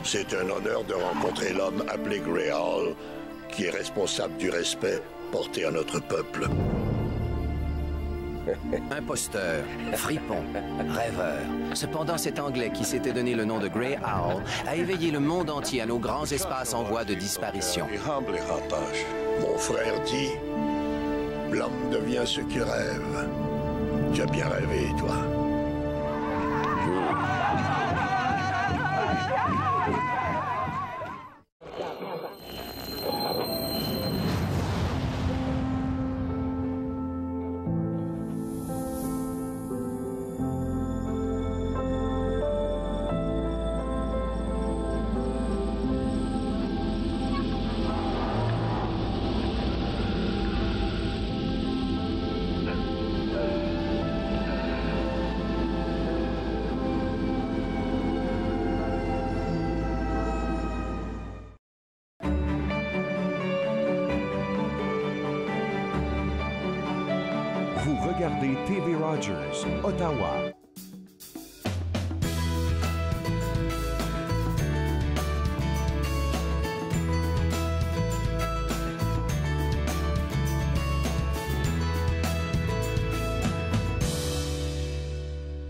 C'est un honneur de rencontrer l'homme appelé Greyhound, qui est responsable du respect porté à notre peuple. Imposteur, fripon, rêveur. Cependant, cet Anglais qui s'était donné le nom de Grey Owl a éveillé le monde entier à nos grands espaces en voie de disparition. Mon frère dit, l'homme devient ce qu'il rêve. Tu as bien rêvé, toi. Vous regardez TV Rogers, Ottawa.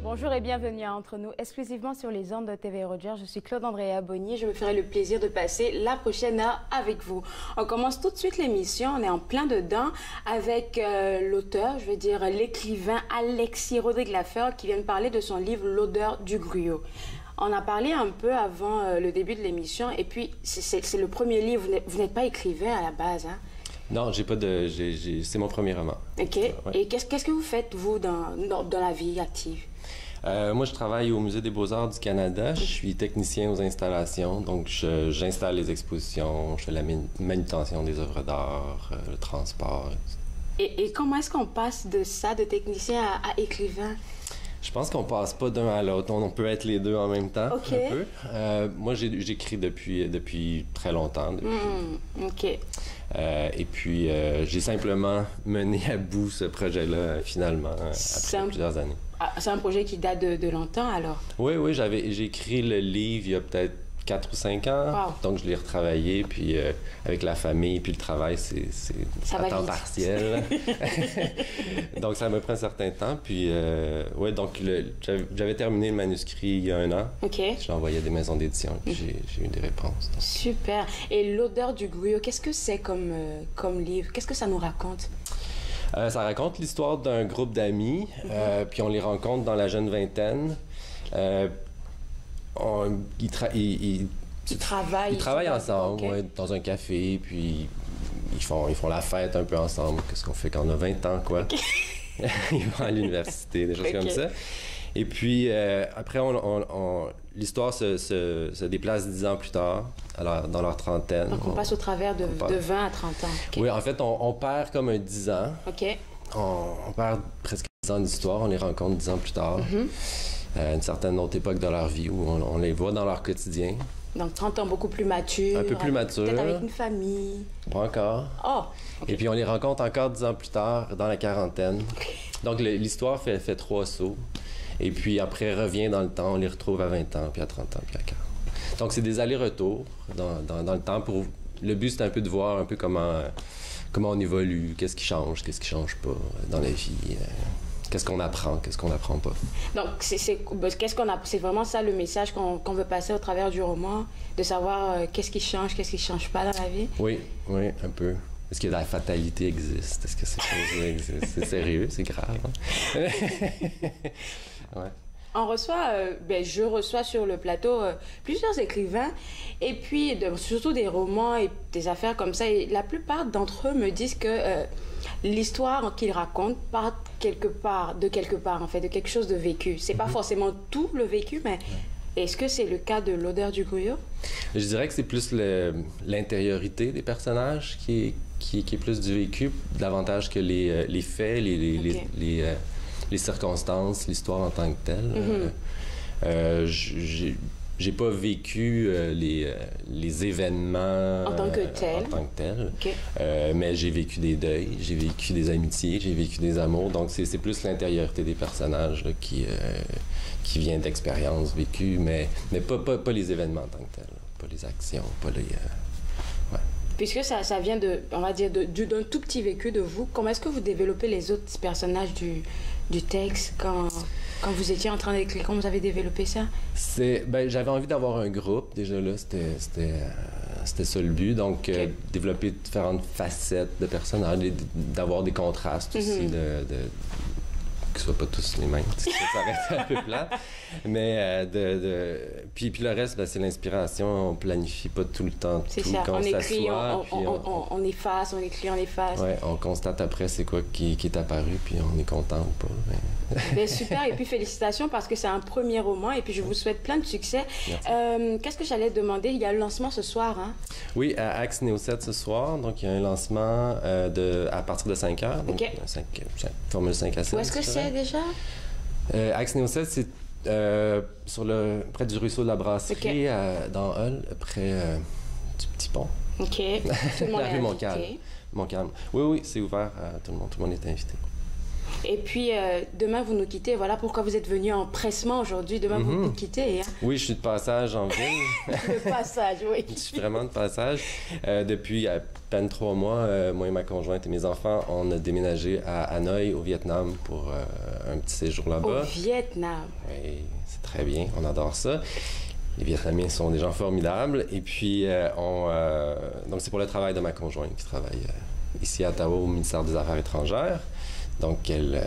Bonjour et bienvenue à Entre nous, exclusivement sur les ondes de TV Rogers. Je suis Claude-Andrea Bonnier. Je me ferai le plaisir de passer la prochaine heure avec vous. On commence tout de suite l'émission. On est en plein dedans avec l'auteur, je veux dire l'écrivain Alexis Rodrigue-Lafleur qui vient de parler de son livre L'odeur du gruau. On a parlé un peu avant le début de l'émission et puis c'est le premier livre. Vous n'êtes pas écrivain à la base, hein? Non, j'ai pas de. C'est mon premier roman. OK. Ouais. Et qu'est-ce que vous faites, vous, dans la vie active? Moi, je travaille au Musée des Beaux-Arts du Canada. Je suis technicien aux installations, donc j'installe les expositions, je fais la manutention des œuvres d'art, le transport. Et comment est-ce qu'on passe de ça, de technicien à écrivain? Je pense qu'on passe pas d'un à l'autre. On peut être les deux en même temps, Okay. un peu. Moi, j'écris depuis très longtemps. OK. Et puis, j'ai simplement mené à bout ce projet-là, finalement, après plusieurs années. C'est un projet qui date de longtemps, alors? Oui, j'ai écrit le livre il y a peut-être 4 ou 5 ans. Wow. Donc, je l'ai retravaillé, puis avec la famille, puis le travail, c'est à temps partiel. Donc, ça me prend un certain temps. Puis, donc, j'avais terminé le manuscrit il y a 1 an. OK. Je l'ai envoyé à des maisons d'édition, puis j'ai eu des réponses. Donc. Super. Et L'odeur du gruau, qu'est-ce que c'est comme livre? Qu'est-ce que ça nous raconte? Ça raconte l'histoire d'un groupe d'amis, puis on les rencontre dans la jeune vingtaine. Ils travaillent ensemble, okay. Ouais, dans un café, puis ils font la fête un peu ensemble. Qu'est-ce qu'on fait quand on a 20 ans, quoi? Okay. Ils vont à l'université, des choses comme ça. Et puis, après, l'histoire se déplace 10 ans plus tard, alors dans leur trentaine. Donc, on passe au travers de 20 à 30 ans. Okay. Oui, en fait, on perd comme un 10 ans. OK. On perd presque 10 ans d'histoire, on les rencontre 10 ans plus tard. À une certaine autre époque de leur vie où on les voit dans leur quotidien. Donc 30 ans beaucoup plus mature. Un peu plus mature. Peut-être avec une famille. Pas encore. Oh! Okay. Et puis on les rencontre encore 10 ans plus tard, dans la quarantaine. Donc l'histoire fait 3 sauts. Et puis après, revient dans le temps, on les retrouve à 20 ans, puis à 30 ans, puis à 40. Donc c'est des allers-retours dans le temps. Le but, c'est un peu de voir un peu comment on évolue, qu'est-ce qui change pas dans la vie. Qu'est-ce qu'on apprend pas. Donc, c'est vraiment ça le message qu'on veut passer au travers du roman, de savoir qu'est-ce qui change pas dans la vie? Oui, un peu. Est-ce que la fatalité existe? Est-ce que ces choses-là existent? C'est sérieux, c'est grave. Hein? Ouais. Je reçois sur le plateau plusieurs écrivains et puis surtout des romans et des affaires comme ça. Et la plupart d'entre eux me disent que l'histoire qu'ils racontent part de quelque part, en fait, de quelque chose de vécu. C'est pas forcément tout le vécu, mais est-ce que c'est le cas de L'odeur du gruau? Je dirais que c'est plus l'intériorité des personnages qui est plus du vécu, davantage que les faits, les circonstances, l'histoire en tant que telle. J'ai pas vécu les événements en tant que tel. Okay. Mais j'ai vécu des deuils, j'ai vécu des amitiés, j'ai vécu des amours. Donc c'est plus l'intériorité des personnages là, qui vient d'expériences vécues, mais pas les événements en tant que tels. pas les actions, pas les... ouais. Puisque ça vient de, on va dire, d'un tout petit vécu de vous, comment est-ce que vous développez les autres personnages du texte quand vous étiez en train d'écrire? Comment vous avez développé ça? Ben, j'avais envie d'avoir un groupe, déjà là, c'était ça le but. Donc, développer différentes facettes de personnages, d'avoir des contrastes aussi, qu'ils ne soient pas tous les mêmes, ça aurait été un peu plat. Mais puis le reste, ben, c'est l'inspiration. On planifie pas tout le temps tout ça. quand On écrit, on efface, on écrit, on efface. Oui, on constate après c'est quoi qui est apparu, puis on est content ou pas. Mais... Bien, super, et puis félicitations parce que c'est un premier roman, et puis je vous souhaite plein de succès. Qu'est-ce que j'allais demander? Il y a le lancement ce soir, hein? Oui, à Axe Néo 7 ce soir, donc il y a un lancement à partir de 5 heures, donc formule 5 à 7. Où est-ce que c'est déjà? Axe Néo 7, c'est près du ruisseau de la Brasserie, dans Hull, près du Petit Pont. OK. Tout le monde la rue Montcalm. Oui, c'est ouvert à tout le monde. Tout le monde est invité. Et puis, demain, vous nous quittez. Voilà pourquoi vous êtes venu en pressement aujourd'hui. Demain, vous nous quittez. Hein? Oui, je suis de passage en ville. De passage, oui. Je suis vraiment de passage. Depuis à peine 3 mois, moi et ma conjointe et mes enfants, on a déménagé à Hanoï, au Vietnam, pour un petit séjour là-bas. Au Vietnam? Oui, c'est très bien. On adore ça. Les Vietnamiens sont des gens formidables. Et puis, donc c'est pour le travail de ma conjointe qui travaille ici à Ottawa au ministère des Affaires étrangères. Donc, elle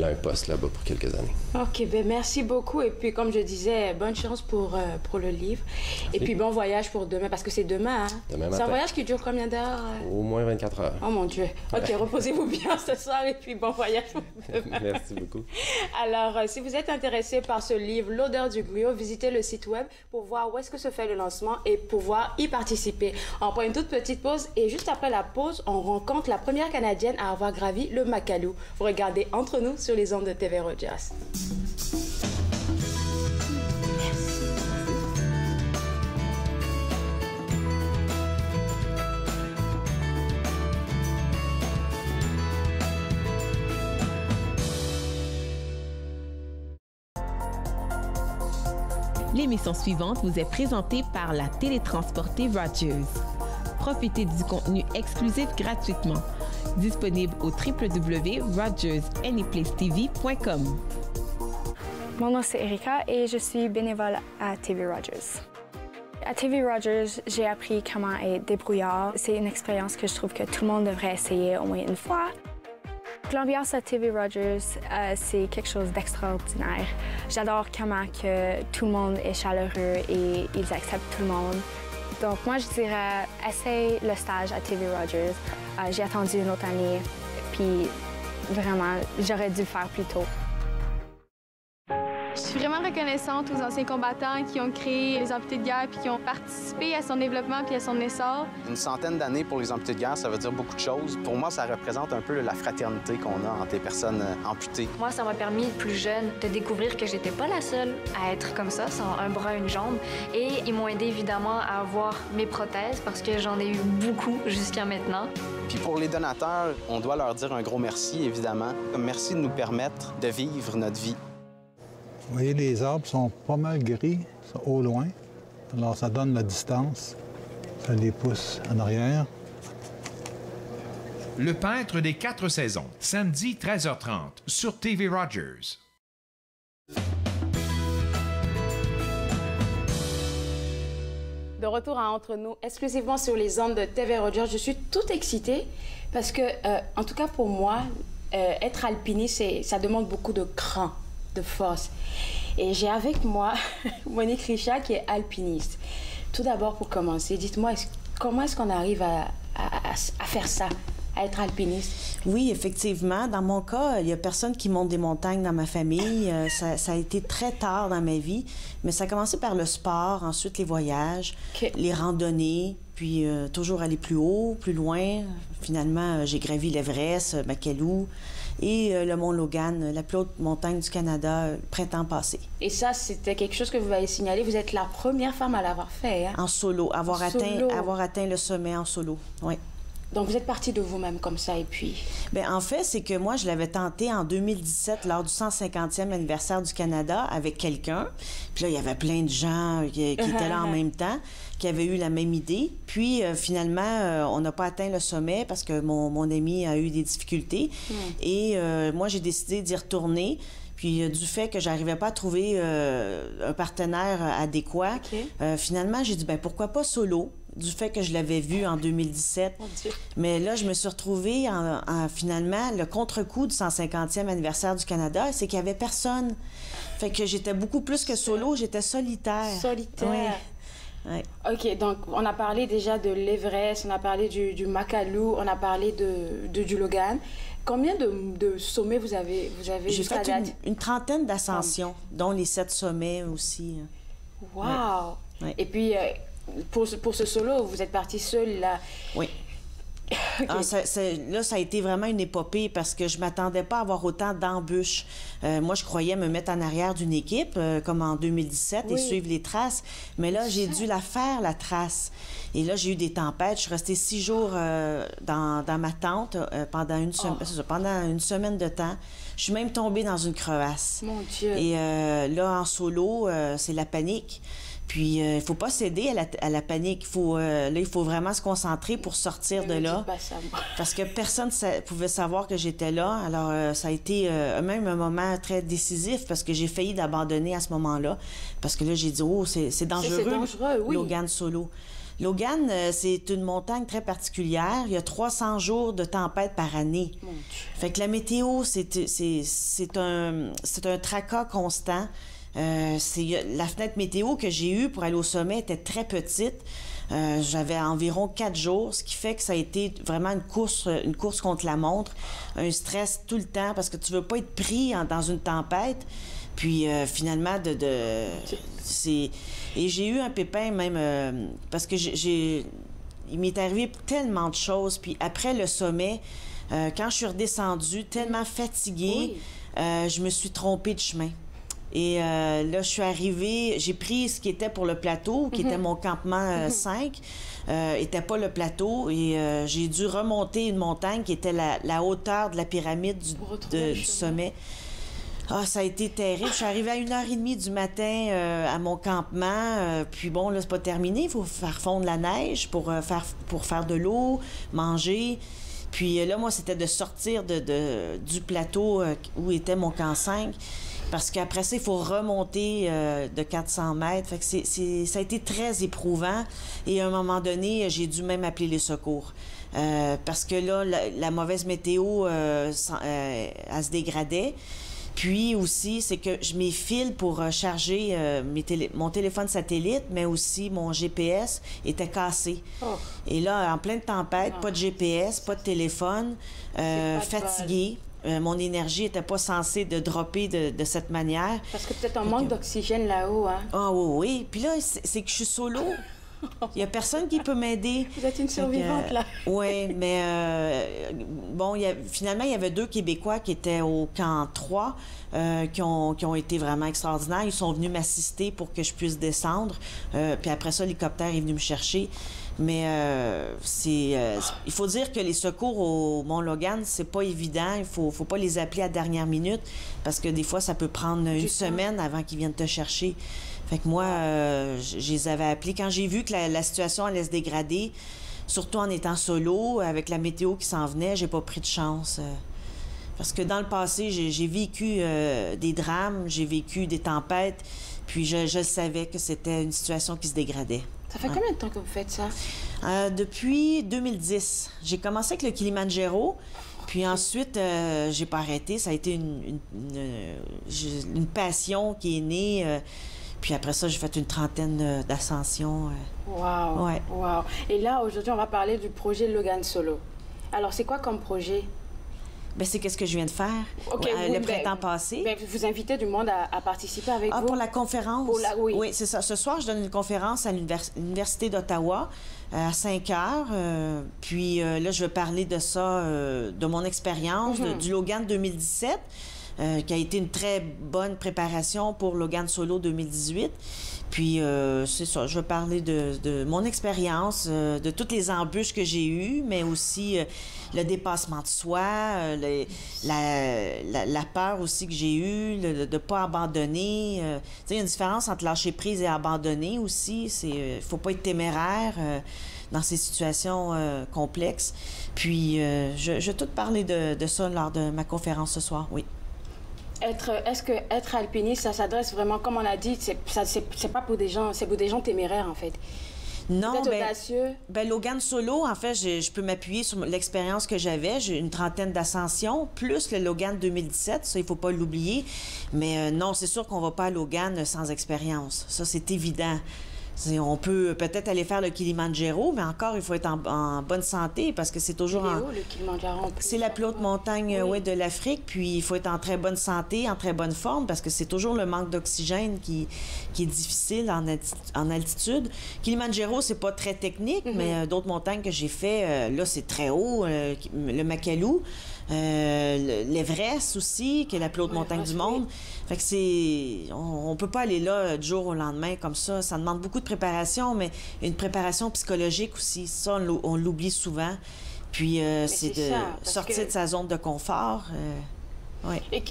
a un poste là-bas pour quelques années. OK, bien, merci beaucoup. Et puis, comme je disais, bonne chance pour le livre. Merci. Et puis, bon voyage pour demain, parce que c'est demain, hein? Demain matin. C'est un voyage qui dure combien d'heures? Au moins 24 heures. Oh mon Dieu. OK, reposez-vous bien ce soir et puis bon voyage pour demain. Merci beaucoup. Alors, si vous êtes intéressé par ce livre, L'odeur du griot, visitez le site web pour voir où est-ce que se fait le lancement et pouvoir y participer. On prend une toute petite pause et juste après la pause, on rencontre la première Canadienne à avoir gravi le Makalu. Vous regardez Entre nous sur les ondes de TV Rogers. L'émission suivante vous est présentée par la télétransportée Rogers. Profitez du contenu exclusif gratuitement. Disponible au www.rogersanyplacetv.com. Mon nom c'est Erika et je suis bénévole à TV Rogers. À TV Rogers, j'ai appris comment être débrouillard. C'est une expérience que je trouve que tout le monde devrait essayer au moins une fois. L'ambiance à TV Rogers, c'est quelque chose d'extraordinaire. J'adore comment que tout le monde est chaleureux et ils acceptent tout le monde. Donc moi, je dirais, essaye le stage à TV Rogers. J'ai attendu une autre année, puis vraiment, j'aurais dû le faire plus tôt. Je suis vraiment reconnaissante aux anciens combattants qui ont créé les amputés de guerre puis qui ont participé à son développement puis à son essor. Une centaine d'années pour les amputés de guerre, ça veut dire beaucoup de choses. Pour moi, ça représente un peu la fraternité qu'on a entre les personnes amputées. Moi, ça m'a permis, plus jeune, de découvrir que j'étais pas la seule à être comme ça, sans un bras, une jambe. Et ils m'ont aidé évidemment à avoir mes prothèses parce que j'en ai eu beaucoup jusqu'à maintenant. Puis pour les donateurs, on doit leur dire un gros merci, évidemment. Merci de nous permettre de vivre notre vie. Vous voyez, les arbres sont pas mal gris, au loin. Alors, ça donne la distance. Ça les pousse en arrière. Le peintre des 4 saisons, samedi 13h30, sur TV Rogers. De retour à Entre nous, exclusivement sur les ondes de TV Rogers. Je suis toute excitée parce que, en tout cas pour moi, être alpiniste, ça demande beaucoup de cran, de force. Et j'ai avec moi Monique Richard qui est alpiniste. Tout d'abord, pour commencer, dites-moi, comment est-ce qu'on arrive à faire ça, à être alpiniste? Oui, effectivement. Dans mon cas, il n'y a personne qui monte des montagnes dans ma famille. Ça a été très tard dans ma vie, mais ça a commencé par le sport, ensuite les voyages, les randonnées, puis toujours aller plus haut, plus loin. Finalement, j'ai gravi l'Everest, Makalu et le Mont Logan, la plus haute montagne du Canada, le printemps passé. Et ça, c'était quelque chose que vous m'avez signalé. Vous êtes la première femme à l'avoir fait, hein? En solo, avoir atteint le sommet en solo, oui. Donc, vous êtes partie de vous-même comme ça, et puis... Bien, en fait, c'est que moi, je l'avais tenté en 2017, lors du 150e anniversaire du Canada, avec quelqu'un. Puis là, il y avait plein de gens qui étaient là en même temps, qui avaient eu la même idée. Puis, finalement, on n'a pas atteint le sommet parce que mon ami a eu des difficultés. Et moi, j'ai décidé d'y retourner. Puis du fait que j'arrivais pas à trouver un partenaire adéquat, finalement, j'ai dit, ben pourquoi pas solo? Du fait que je l'avais vu en 2017. Mais là, je me suis retrouvée finalement, le contre-coup du 150e anniversaire du Canada, c'est qu'il y avait personne. Fait que j'étais beaucoup plus que solo, j'étais solitaire. Solitaire. Oui. Ouais. OK, donc on a parlé déjà de l'Everest, on a parlé du Makalu, on a parlé du Logan. Combien de sommets vous avez J'ai fait une trentaine d'ascensions, dont les 7 sommets aussi. Wow! Ouais. Et puis, pour ce solo, vous êtes partie seule, là? Oui. Okay. Là, ça a été vraiment une épopée parce que je m'attendais pas à avoir autant d'embûches. Moi, je croyais me mettre en arrière d'une équipe, comme en 2017, et suivre les traces. Mais là, j'ai dû la faire, la trace. Et là, j'ai eu des tempêtes. Je suis restée 6 jours dans ma tente pendant une semaine de temps. Je suis même tombée dans une crevasse. Mon Dieu! Et là, en solo, c'est la panique. Puis, il ne faut pas céder à la panique. Il faut vraiment se concentrer pour sortir de là. Parce que personne ne pouvait savoir que j'étais là. Alors, ça a été même un moment très décisif parce que j'ai failli d'abandonner à ce moment-là. Parce que là, j'ai dit, oh, c'est dangereux. C'est dangereux, oui. Logan solo. Logan, c'est une montagne très particulière. Il y a 300 jours de tempête par année. Mon Dieu. Fait que la météo, c'est un tracas constant. La fenêtre météo que j'ai eue pour aller au sommet était très petite. J'avais environ 4 jours, ce qui fait que ça a été vraiment une course contre la montre, un stress tout le temps parce que tu veux pas être pris dans une tempête. Puis finalement, et j'ai eu un pépin même parce que il m'est arrivé tellement de choses. Puis après le sommet, quand je suis redescendue, tellement fatiguée, je me suis trompée de chemin. Et là, je suis arrivée, j'ai pris ce qui était pour le plateau, qui était mon campement 5, était pas le plateau, et j'ai dû remonter une montagne qui était la hauteur de la pyramide du sommet. Ah, ça a été terrible. Je suis arrivée à 1h30 du matin à mon campement. Puis bon, là, c'est pas terminé. Il faut faire fondre la neige pour faire de l'eau, manger. Puis là, moi, c'était de sortir du plateau où était mon camp 5. Parce qu'après ça, il faut remonter de 400 mètres. Fait que ça a été très éprouvant. Et à un moment donné, j'ai dû même appeler les secours. Parce que là, la mauvaise météo, elle se dégradait. Puis aussi, c'est que mes fils pour charger mon téléphone satellite, mais aussi mon GPS, étaient cassés. Oh. Et là, en pleine tempête, pas de GPS, pas de téléphone, fatiguée. Mon énergie n'était pas censée de dropper de cette manière. Parce que peut-être un manque d'oxygène là-haut, hein? Ah oui. Puis là, c'est que je suis solo. Il n'y a personne qui peut m'aider. Vous êtes une survivante, là. Oui, mais bon, finalement, il y avait 2 Québécois qui étaient au camp 3 qui ont été vraiment extraordinaires. Ils sont venus m'assister pour que je puisse descendre. Puis après ça, l'hélicoptère est venu me chercher. Mais il faut dire que les secours au Mont-Logan, c'est pas évident. Il faut pas les appeler à la dernière minute parce que des fois, ça peut prendre une semaine avant qu'ils viennent te chercher. Fait que moi, je les avais appelés. Quand j'ai vu que la situation allait se dégrader, surtout en étant solo, avec la météo qui s'en venait, j'ai pas pris de chance. Parce que dans le passé, j'ai vécu des drames, j'ai vécu des tempêtes, puis je savais que c'était une situation qui se dégradait. Ça fait combien de temps que vous faites ça? Depuis 2010. J'ai commencé avec le Kilimanjaro, puis ensuite, j'ai pas arrêté. Ça a été une passion qui est née. Puis après ça, j'ai fait une trentaine d'ascensions. Wow! Ouais. Wow! Et là, aujourd'hui, on va parler du projet Logan Solo. Alors, c'est quoi comme projet? Bien, c'est qu'est-ce que je viens de faire le printemps passé. Bien, vous invitez du monde à participer avec vous? Pour la conférence? Oui, oui, c'est ça. Ce soir, je donne une conférence à l'Université d'Ottawa à 5 heures. Puis là, je vais parler de ça, de mon expérience, du Logan 2017. qui a été une très bonne préparation pour Logan Solo 2018. Puis, c'est ça, je vais parler de mon expérience, de toutes les embûches que j'ai eues, mais aussi le dépassement de soi, la peur aussi que j'ai eue, de ne pas abandonner. Tu sais, il y a une différence entre lâcher prise et abandonner aussi. Il ne faut pas être téméraire dans ces situations complexes. Puis, je vais tout parler de ça lors de ma conférence ce soir, oui. Est-ce que être alpiniste, ça s'adresse vraiment, comme on a dit, c'est pas pour des gens, c'est pour des gens téméraires, en fait? Non, audacieux. Logan Solo, en fait, je peux m'appuyer sur l'expérience que j'avais. J'ai une trentaine d'ascensions, plus le Logan 2017, ça, il ne faut pas l'oublier. Mais non, c'est sûr qu'on ne va pas à Logan sans expérience. Ça, c'est évident. On peut peut-être aller faire le Kilimandjaro, mais encore, il faut être en bonne santé parce que c'est toujours... le Kilimandjaro? C'est la plus haute montagne de l'Afrique, puis il faut être en très bonne santé, en très bonne forme parce que c'est toujours le manque d'oxygène qui est difficile en altitude. Kilimandjaro, c'est pas très technique, mais d'autres montagnes que j'ai fait, là, c'est très haut, le Makalu. L'Everest aussi, qui est la plus haute montagne du monde. Fait que c'est... On peut pas aller là du jour au lendemain comme ça. Ça demande beaucoup de préparation, mais une préparation psychologique aussi. Ça, on l'oublie souvent. Puis c'est de sortir de sa zone de confort. Ouais. Et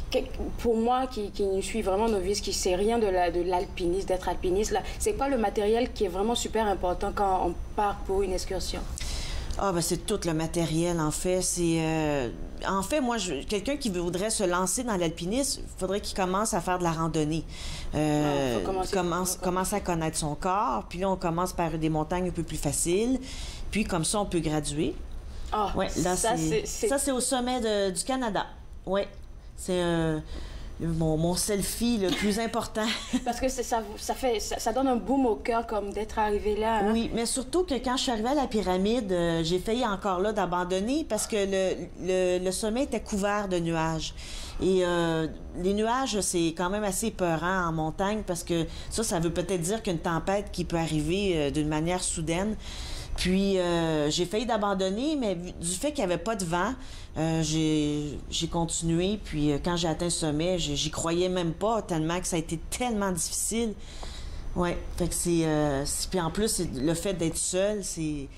pour moi, qui suis vraiment novice, qui ne sait rien de l'alpinisme, d'être alpiniste, c'est quoi le matériel qui est vraiment super important quand on part pour une excursion? Ah, ben c'est tout le matériel, en fait. En fait, moi, quelqu'un qui voudrait se lancer dans l'alpinisme, il faudrait qu'il commence à faire de la randonnée. Commence à connaître son corps. Puis là, on commence par des montagnes un peu plus faciles. Puis comme ça, on peut graduer. Ah, ouais, là, ça, c'est au sommet du Canada. Oui, c'est mon selfie le plus important. Parce que ça donne un boom au cœur comme d'être arrivé là. Hein? Oui, mais surtout que quand je suis arrivée à la pyramide, j'ai failli encore là d'abandonner parce que le sommet était couvert de nuages. Et les nuages, c'est quand même assez peurant en montagne parce que ça veut peut-être dire qu'une tempête qui peut arriver d'une manière soudaine. Puis, j'ai failli d'abandonner, mais du fait qu'il n'y avait pas de vent, j'ai continué. Puis, quand j'ai atteint le sommet, j'y croyais même pas, tellement que ça a été tellement difficile. Oui, fait que puis en plus, le fait d'être seule, c'est...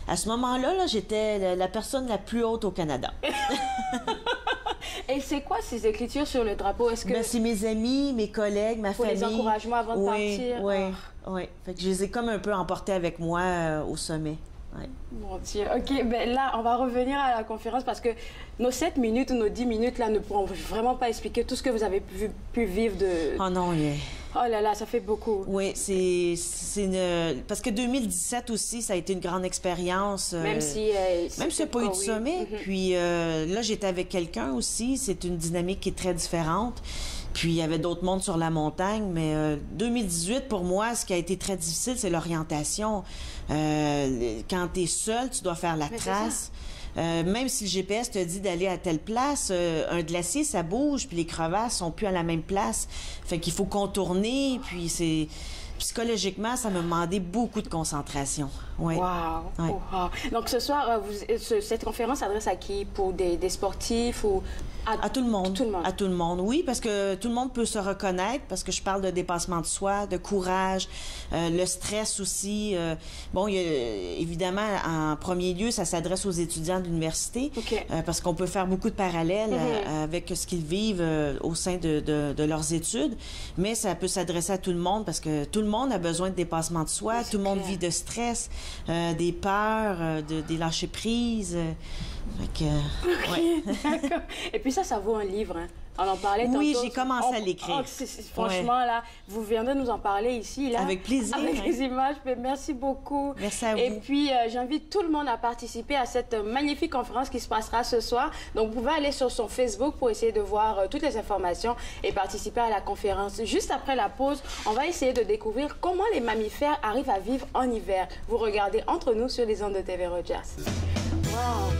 À ce moment-là, j'étais la personne la plus haute au Canada. Et c'est quoi ces écritures sur le drapeau? Est-ce que... Ben, c'est mes amis, mes collègues, ma famille. Pour les encouragements avant de partir? Oui, oui. Fait que je les ai comme un peu emportés avec moi au sommet. Ouais. Mon Dieu. OK, ben là, on va revenir à la conférence parce que nos 7 minutes ou nos 10 minutes, là, ne pourront vraiment pas expliquer tout ce que vous avez pu vivre de... Oh non, Oh là là, ça fait beaucoup. Oui, parce que 2017 aussi, ça a été une grande expérience. Même si il n'y a pas eu de sommet. Puis là, j'étais avec quelqu'un aussi. C'est une dynamique qui est très différente. Puis il y avait d'autres mondes sur la montagne. Mais 2018, pour moi, ce qui a été très difficile, c'est l'orientation. Quand tu es seul, tu dois faire la trace. Même si le GPS te dit d'aller à telle place, un glacier, ça bouge, puis les crevasses sont plus à la même place. Fait qu'il faut contourner, puis c'est... Psychologiquement, ça m'a demandé beaucoup de concentration. Ouais. Wow. Ouais. Wow. Donc, ce soir, cette conférence s'adresse à qui? Pour des sportifs ou... À tout le monde. À tout le monde, oui, parce que tout le monde peut se reconnaître, parce que je parle de dépassement de soi, de courage, le stress aussi. Bon, évidemment, en premier lieu, ça s'adresse aux étudiants de l'université, parce qu'on peut faire beaucoup de parallèles avec ce qu'ils vivent au sein de leurs études, mais ça peut s'adresser à tout le monde, parce que tout le monde a besoin de dépassement de soi, tout le monde vit de stress, des peurs, des lâcher-prises. D'accord. Et puis ça vaut un livre. Hein. On en parlait tantôt. Oui, j'ai commencé à l'écrire. Franchement, là, vous viendrez nous en parler ici. Là, avec plaisir. Avec les images. Merci beaucoup. Merci à vous. Et puis, j'invite tout le monde à participer à cette magnifique conférence qui se passera ce soir. Donc, vous pouvez aller sur son Facebook pour essayer de voir toutes les informations et participer à la conférence. Juste après la pause, on va essayer de découvrir comment les mammifères arrivent à vivre en hiver. Vous regardez Entre nous sur les ondes de TV Rogers. Wow!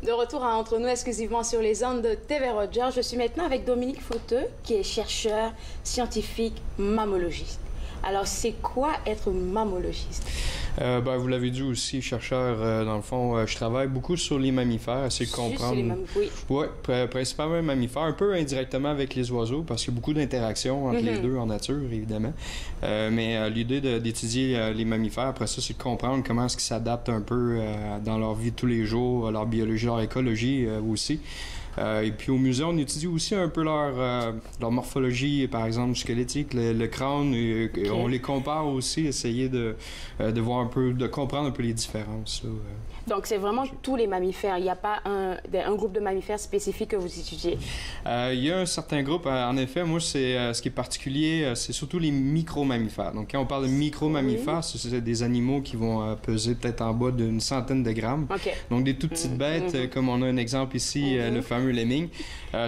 De retour à Entre nous, exclusivement sur les ondes de TV Rogers. Je suis maintenant avec Dominique Fauteux, qui est chercheur scientifique mammologiste. Alors, c'est quoi être mammologiste? Vous l'avez dit aussi, chercheur, dans le fond, je travaille beaucoup sur les mammifères, essayer de comprendre... Sur les oui. Oui, principalement les mammifères, un peu indirectement avec les oiseaux, parce qu'il y a beaucoup d'interactions entre les deux en nature, évidemment. Mais l'idée d'étudier les mammifères, après ça, c'est de comprendre comment est-ce qu'ils s'adaptent un peu dans leur vie de tous les jours, leur biologie, leur écologie aussi. Et puis au musée, on étudie aussi un peu leur morphologie, par exemple squelettique, le crâne, et on les compare aussi, essayer de voir un peu, de comprendre un peu les différences. Là. Donc c'est vraiment tous les mammifères, il n'y a pas un groupe de mammifères spécifique que vous étudiez? Il y a un certain groupe, en effet, moi c'est ce qui est particulier, c'est surtout les micro-mammifères. Donc quand on parle de micro-mammifères, c'est des animaux qui vont peser peut-être en bas d'une centaine de grammes. Okay. Donc des toutes petites bêtes, comme on a un exemple ici, le fameux lemming.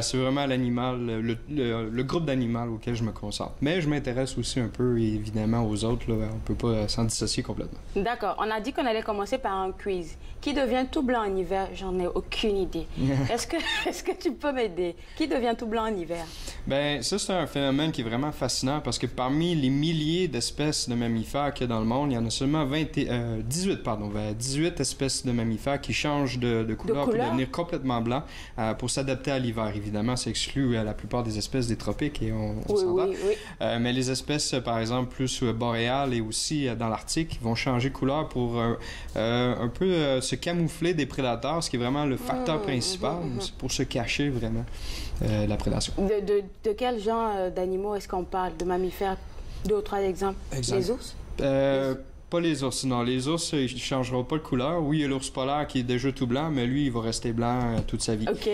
C'est vraiment l'animal, le groupe d'animaux auquel je me concentre. Mais je m'intéresse aussi un peu, évidemment, aux autres. Là. On ne peut pas s'en dissocier complètement. D'accord. On a dit qu'on allait commencer par un quiz. Qui devient tout blanc en hiver? J'en ai aucune idée. Est-ce que tu peux m'aider? Qui devient tout blanc en hiver? Bien, ça, c'est un phénomène qui est vraiment fascinant parce que parmi les milliers d'espèces de mammifères qu'il y a dans le monde, il y en a seulement 18 espèces de mammifères qui changent de couleur pour devenir complètement blancs pour s'adapter à l'hiver. Évidemment, ça exclut la plupart des espèces des tropiques et on s'entend. Oui. Mais les espèces, par exemple, plus boréales et aussi dans l'Arctique, vont changer de couleur pour un peu se camoufler des prédateurs, ce qui est vraiment le facteur principal. C'est pour se cacher vraiment la prédation. De quel genre d'animaux est-ce qu'on parle? De mammifères? 2 ou 3 exemples? Les ours? Pas les ours, non. Les ours, ils ne changeront pas de couleur. Oui, il y a l'ours polaire qui est déjà tout blanc, mais lui, il va rester blanc toute sa vie. OK.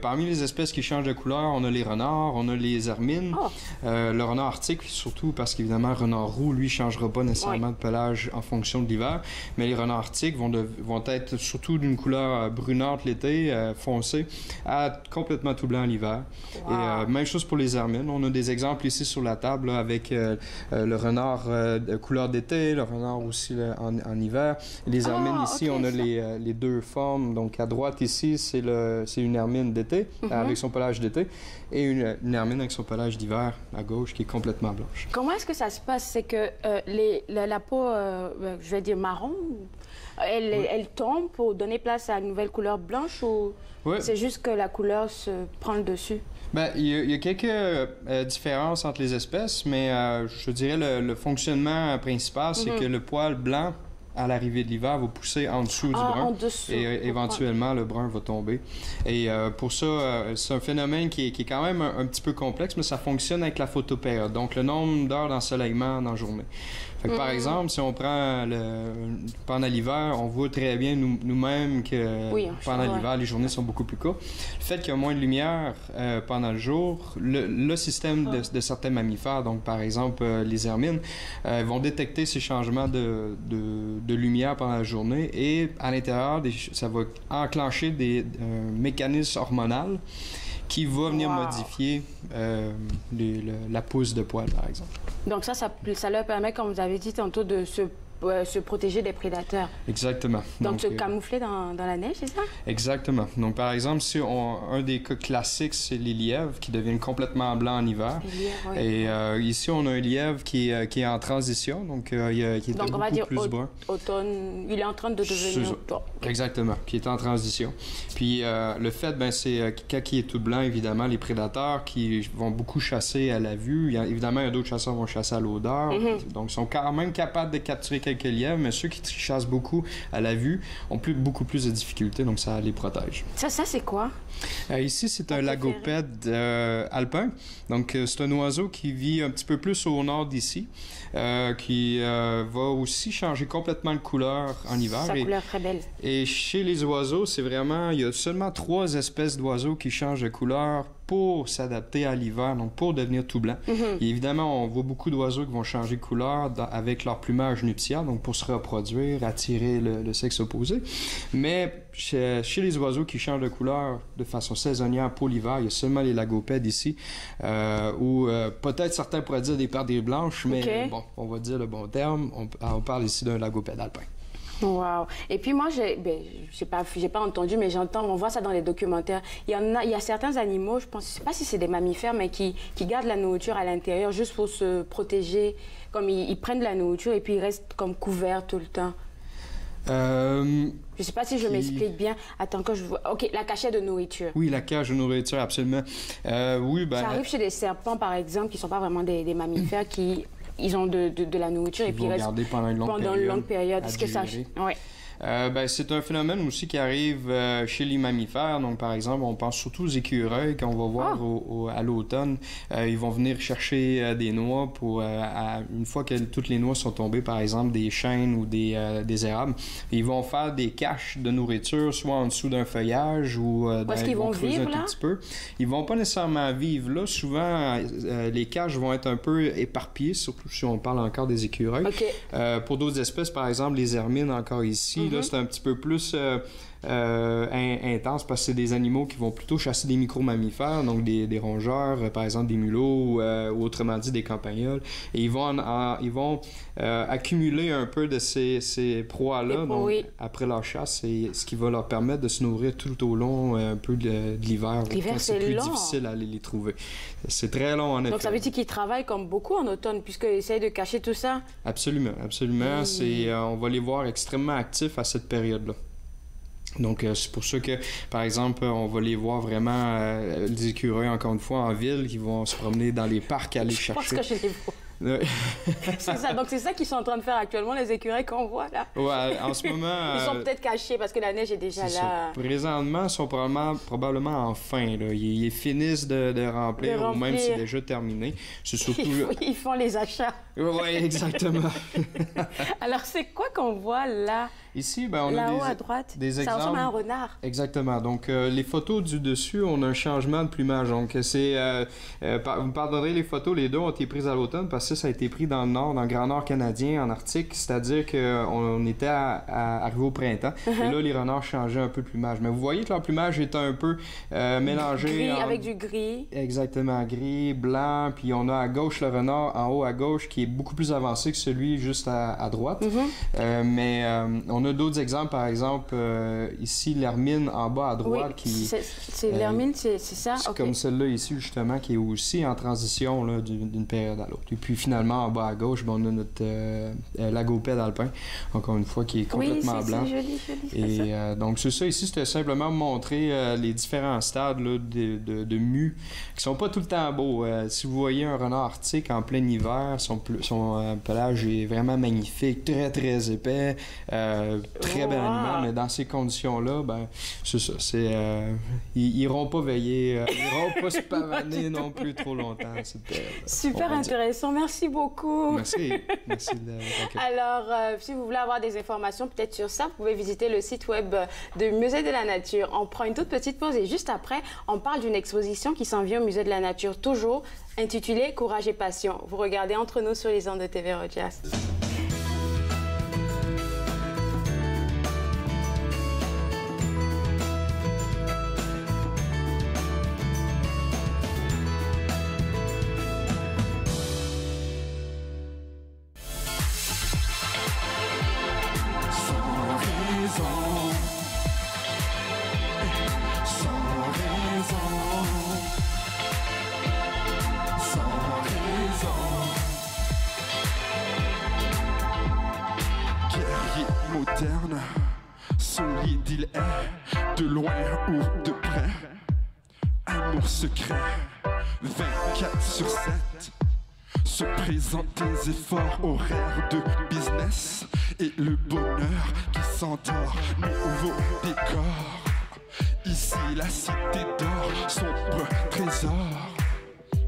Parmi les espèces qui changent de couleur, on a les renards, on a les hermines. Oh. Le renard arctique, surtout parce qu'évidemment, le renard roux, lui, ne changera pas nécessairement de pelage en fonction de l'hiver. Mais les renards arctiques vont être surtout d'une couleur brunâtre l'été, foncée, à complètement tout blanc l'hiver. Wow. Et même chose pour les hermines. On a des exemples ici sur la table là, avec le renard de couleur d'été, le renard aussi en hiver. Les hermines ici, on a les deux formes. Donc à droite ici, c'est une hermine d'été avec son pelage d'été et une hermine avec son pelage d'hiver à gauche qui est complètement blanche. Comment est-ce que ça se passe? C'est que la peau, je vais dire marron, elle tombe pour donner place à une nouvelle couleur blanche ou c'est juste que la couleur se prend le dessus? Bien, il y a quelques différences entre les espèces, mais je dirais le fonctionnement principal, c'est que le poil blanc, à l'arrivée de l'hiver, va pousser en dessous du brun. En dessous. Et éventuellement, le brun va tomber. Et pour ça, c'est un phénomène qui est quand même un petit peu complexe, mais ça fonctionne avec la photopériode, donc le nombre d'heures d'ensoleillement dans la journée. Fait que, par exemple, si on prend pendant l'hiver, on voit très bien nous-mêmes que pendant l'hiver, les journées sont beaucoup plus courtes. Le fait qu'il y a moins de lumière pendant le jour, le système de certains mammifères, donc par exemple les hermines, vont détecter ces changements de lumière pendant la journée et à l'intérieur, ça va enclencher des mécanismes hormonaux qui va venir modifier la pousse de poils, par exemple. Donc ça leur permet, comme vous avez dit tantôt, de se protéger des prédateurs. Exactement. Donc se camoufler dans la neige, c'est ça? Exactement. Donc, par exemple, un des cas classiques, c'est les lièvres qui deviennent complètement blancs en hiver. Les lièvres, oui. Et ici, on a un lièvre qui est en transition, donc qui est donc, on va dire automne, il est en train de devenir automne. Exactement, qui est en transition. Puis le fait, c'est quand il est tout blanc, évidemment, les prédateurs qui vont beaucoup chasser à la vue. Évidemment, il y a d'autres chasseurs qui vont chasser à l'odeur. Donc, ils sont quand même capables de capturer quelques lièvres, mais ceux qui chassent beaucoup à la vue ont beaucoup plus de difficultés, donc ça les protège. Ça c'est quoi? Ici, c'est un lagopède alpin. Donc, c'est un oiseau qui vit un petit peu plus au nord d'ici, qui va aussi changer complètement de couleur en hiver. Sa couleur très belle. Et chez les oiseaux, il y a seulement 3 espèces d'oiseaux qui changent de couleur pour s'adapter à l'hiver, donc pour devenir tout blanc. Et évidemment, on voit beaucoup d'oiseaux qui vont changer de couleur avec leur plumage nuptial, donc pour se reproduire, attirer le sexe opposé. Mais chez les oiseaux qui changent de couleur de façon saisonnière pour l'hiver, il y a seulement les lagopèdes ici, où peut-être certains pourraient dire des perdrix blanches, mais bon, on va dire le bon terme, on parle ici d'un lagopède alpin. Wow. Et puis moi, j'ai pas entendu, mais on voit ça dans les documentaires. Il y a certains animaux, je sais pas si c'est des mammifères, mais qui gardent la nourriture à l'intérieur juste pour se protéger. Comme ils prennent de la nourriture et puis ils restent comme couverts tout le temps. Je sais pas si je m'explique bien. Attends que je vois. OK, la cachette de nourriture. Oui, la cage de nourriture, absolument. Oui, ça arrive chez des serpents, par exemple, qui sont pas vraiment des mammifères, ils ont de la nourriture et puis ils restent pendant une longue période. Est-ce que ça... Ouais. C'est un phénomène aussi qui arrive chez les mammifères. Donc, par exemple, on pense surtout aux écureuils qu'on va voir à l'automne. Ils vont venir chercher des noix une fois que toutes les noix sont tombées, par exemple, des chênes ou des érables. Ils vont faire des caches de nourriture, soit en dessous d'un feuillage ou est-ce qu'ils vont vivre là? Tout petit peu. Ils vont pas nécessairement vivre là. Souvent, les caches vont être un peu éparpillées, surtout si on parle encore des écureuils. Pour d'autres espèces, par exemple, les hermines, encore ici, là, c'est un petit peu plus intense parce que c'est des animaux qui vont plutôt chasser des micro-mammifères, donc des rongeurs, par exemple des mulots ou autrement dit des campagnols. Et ils vont accumuler un peu de ces proies-là après leur chasse, et ce qui va leur permettre de se nourrir tout au long un peu de l'hiver. L'hiver, c'est plus long. difficile à les trouver. C'est très long en effet. Donc ça veut dire qu'ils travaillent comme beaucoup en automne puisqu'ils essayent de cacher tout ça? Absolument, absolument. On va les voir extrêmement actifs à cette période-là. Donc, c'est pour ça que, par exemple, on va les voir vraiment, les écureuils, encore une fois, en ville, qui vont se promener dans les parcs, aller chercher. Je pense que je les vois. C'est ça. Donc, c'est ça qu'ils sont en train de faire actuellement, les écureuils qu'on voit là. Ouais, en ce moment... Ils sont peut-être cachés parce que la neige est déjà là. Ça. Présentement, ils sont probablement en fin. Là. Ils finissent de remplir, ou même c'est déjà terminé. C'est surtout... Ils font les achats. Oui, exactement. Alors, c'est quoi qu'on voit là? Ici, on là-haut a à droite, des exemples. Ça ressemble à un renard. Exactement. Donc, les photos du dessus, on a un changement de plumage. Donc, c'est... vous me pardonnerez, les photos, les deux ont été prises à l'automne parce que ça a été pris dans le nord, dans le Grand Nord canadien, en Arctique. C'est-à-dire qu'on était arrivé au printemps. Et là, les renards changeaient un peu de plumage. Mais vous voyez que leur plumage est un peu mélangé. Gris, avec du gris. Exactement. Gris, blanc. Puis on a à gauche le renard, en haut à gauche, qui est beaucoup plus avancé que celui juste à droite. Mais on a d'autres exemples, par exemple, ici, l'hermine en bas à droite. Oui, c'est l'hermine, c'est ça? C'est comme celle-là ici, justement, qui est aussi en transition d'une période à l'autre. Et puis finalement, en bas à gauche, on a notre lagopède alpin, encore une fois, qui est complètement blanc. Oui, c'est joli. Et donc, c'est ça. Ici, c'était simplement montrer les différents stades là, de mue, qui sont pas tout le temps beaux. Si vous voyez un renard arctique en plein hiver, son pelage est vraiment magnifique, très, très épais. Très bel animal, mais dans ces conditions-là, c'est ça. Ils iront pas veiller, ils iront pas se pavaner non plus trop longtemps. Super intéressant. Merci beaucoup. Merci. Alors, si vous voulez avoir des informations peut-être sur ça, vous pouvez visiter le site web du Musée de la Nature. On prend une toute petite pause et juste après, on parle d'une exposition qui s'en vient au Musée de la Nature, toujours intitulée « Courage et passion ». Vous regardez Entre nous sur les ondes de TV Rogers. qu'il est, de loin ou de près. Amour secret, 24/7. Se présente des efforts, horaires de business. Et le bonheur qui s'endort, nouveau décor. Ici la cité d'or, sombre trésor.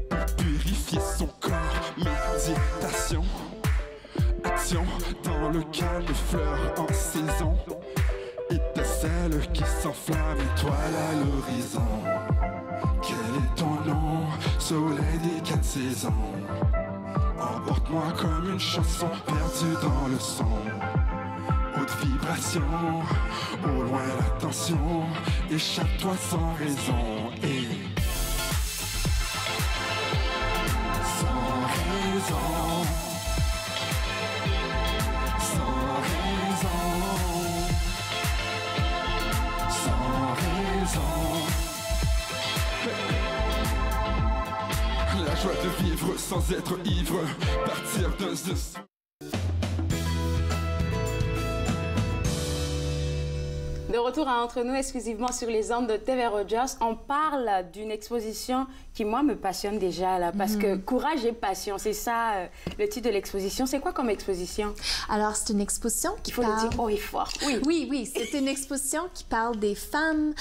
Pour purifier son corps, méditation. Action dans le calme, fleurs en saison. Étincelle qui s'enflamme, étoile à l'horizon. Quel est ton nom, soleil des 4 saisons? Emporte-moi comme une chanson perdue dans le son. Haute vibration, au loin l'attention. Échappe-toi sans raison et sans raison. La joie de vivre sans être ivre, partir de ce... De retour à Entre nous, exclusivement sur les ondes de TV Rogers, on parle d'une exposition qui, moi, me passionne déjà, là, parce que courage et passion, c'est ça le titre de l'exposition. C'est quoi comme exposition? Alors, c'est une exposition qui parle... Il faut le dire haut et fort. Oui, oui, oui, c'est une exposition qui parle des femmes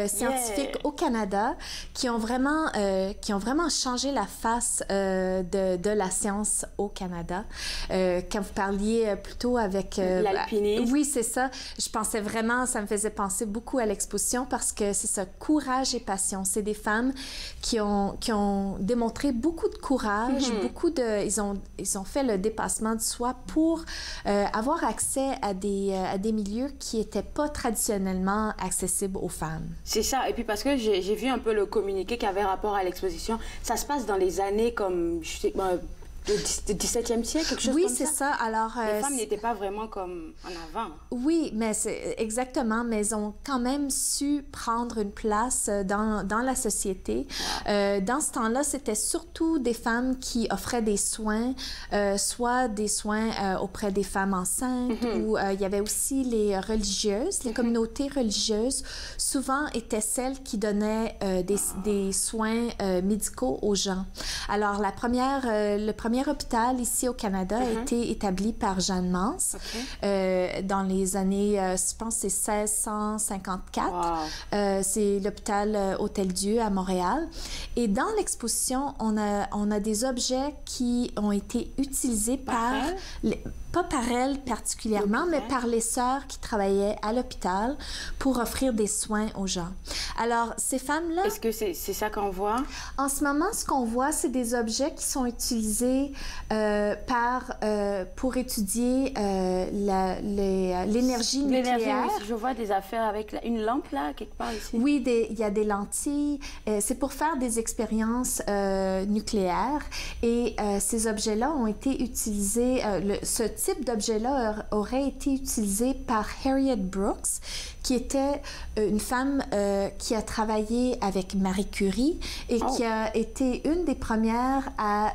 scientifiques au Canada qui ont vraiment changé la face de la science au Canada. Quand vous parliez plutôt avec... l'alpinisme. Oui, c'est ça. Je pensais vraiment, ça me faisait penser beaucoup à l'exposition parce que c'est ça, courage et passion. C'est des femmes qui ont démontré beaucoup de courage, beaucoup de... Ils ont fait le dépassement de soi pour avoir accès à des milieux qui n'étaient pas traditionnellement accessibles aux femmes. C'est ça. Et puis parce que j'ai vu un peu le communiqué qui avait rapport à l'exposition. Ça se passe dans les années comme... Je sais, le 17e siècle, quelque chose comme ça? Oui, c'est ça. Alors, les femmes n'étaient pas vraiment comme en avant. Oui, mais c'est exactement, mais elles ont quand même su prendre une place dans la société. Dans ce temps-là, c'était surtout des femmes qui offraient des soins, soit des soins auprès des femmes enceintes, ou il y avait aussi les religieuses, les communautés religieuses, souvent étaient celles qui donnaient des soins médicaux aux gens. Alors, le premier hôpital ici au Canada a été établi par Jeanne Mans dans les années, je pense c'est 1654. Wow. C'est l'hôpital Hôtel-Dieu à Montréal. Et dans l'exposition, on a des objets qui ont été utilisés pas par elle particulièrement, mais par les sœurs qui travaillaient à l'hôpital pour offrir des soins aux gens. Alors, ces femmes-là... Est-ce que c'est ça qu'on voit? En ce moment, ce qu'on voit, c'est des objets qui sont utilisés pour étudier l'énergie nucléaire. Oui, je vois des affaires avec une lampe, là, quelque part ici. Oui, il y a des lentilles. C'est pour faire des expériences nucléaires. Et ces objets-là ont été utilisés... ce type d'objet-là aurait été utilisé par Harriet Brooks, qui était une femme qui a travaillé avec Marie Curie et qui a été une des premières à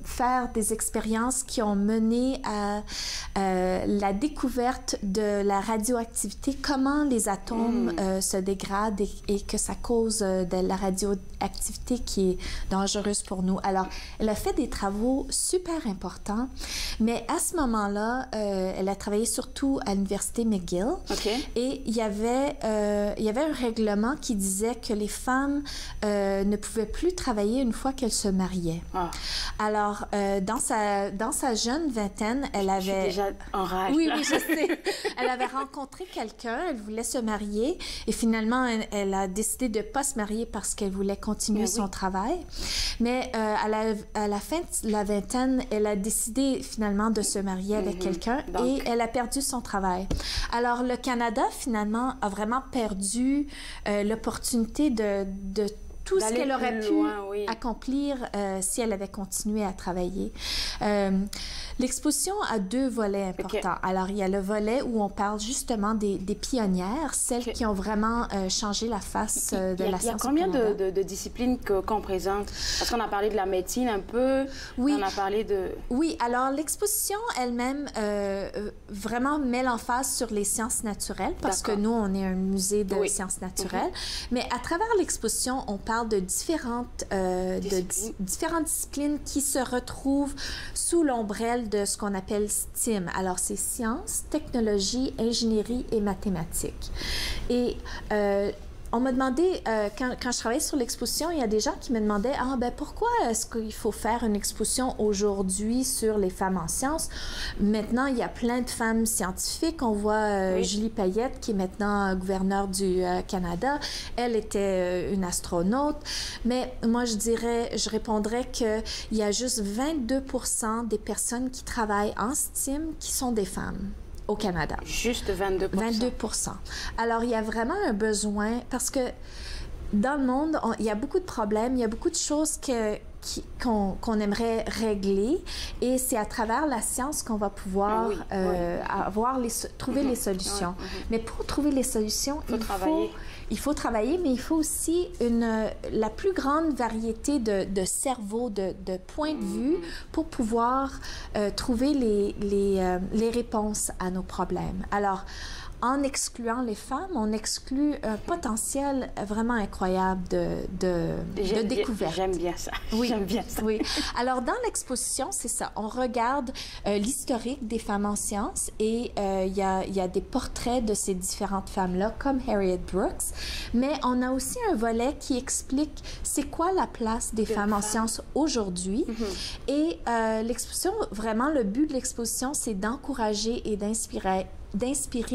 faire des expériences qui ont mené à la découverte de la radioactivité, comment les atomes se dégradent et que ça cause de la radioactivité qui est dangereuse pour nous. Alors, elle a fait des travaux super importants, mais à ce moment-là, elle a travaillé surtout à l'Université McGill. Et il y avait un règlement qui disait que les femmes ne pouvaient plus travailler une fois qu'elles se mariaient. Alors, dans sa jeune vingtaine, elle avait... Je suis déjà en rage. Oui, oui, je sais. Elle avait rencontré quelqu'un, elle voulait se marier et finalement, elle a décidé de ne pas se marier parce qu'elle voulait continuer son travail. Mais à la fin de la vingtaine, elle a décidé finalement de se marier avec quelqu'un et elle a perdu son travail. Alors, le Canada, finalement, a vraiment perdu l'opportunité de tout ce qu'elle aurait pu accomplir si elle avait continué à travailler. L'exposition a 2 volets importants. Alors, il y a le volet où on parle justement des pionnières, celles qui ont vraiment changé la face de la science. Il y a combien de disciplines qu'on présente? Parce qu'on a parlé de la médecine un peu, on a parlé de... Oui, alors l'exposition elle-même vraiment met l'emphase sur les sciences naturelles, parce que nous, on est un musée de sciences naturelles. Mais à travers l'exposition, on parle de différentes disciplines qui se retrouvent sous l'ombrelle de ce qu'on appelle STEAM. Alors, c'est sciences, technologie, ingénierie et mathématiques. Et on m'a demandé, quand je travaillais sur l'exposition, il y a des gens qui me demandaient « Ah, ben pourquoi est-ce qu'il faut faire une exposition aujourd'hui sur les femmes en sciences? » Maintenant, il y a plein de femmes scientifiques. On voit Julie Payette, qui est maintenant gouverneure du Canada. Elle était une astronaute. Mais moi, je répondrais qu'il y a juste 22% des personnes qui travaillent en STEAM qui sont des femmes au Canada. Juste 22%. 22%. Alors, il y a vraiment un besoin, parce que dans le monde, il y a beaucoup de problèmes, il y a beaucoup de choses qu'on aimerait régler, et c'est à travers la science qu'on va pouvoir trouver les solutions. Mais pour trouver les solutions, il faut travailler, mais il faut aussi la plus grande variété de cerveaux, de points de vue pour pouvoir trouver les réponses à nos problèmes. Alors, en excluant les femmes, on exclut un potentiel vraiment incroyable de découverte. J'aime bien ça. Oui, j'aime bien ça. Oui. Alors, dans l'exposition, c'est ça. On regarde l'historique des femmes en sciences, et il y a des portraits de ces différentes femmes-là, comme Harriet Brooks. Mais on a aussi un volet qui explique c'est quoi la place des femmes en sciences aujourd'hui. Et l'exposition, vraiment, le but de l'exposition, c'est d'encourager et d'inspirer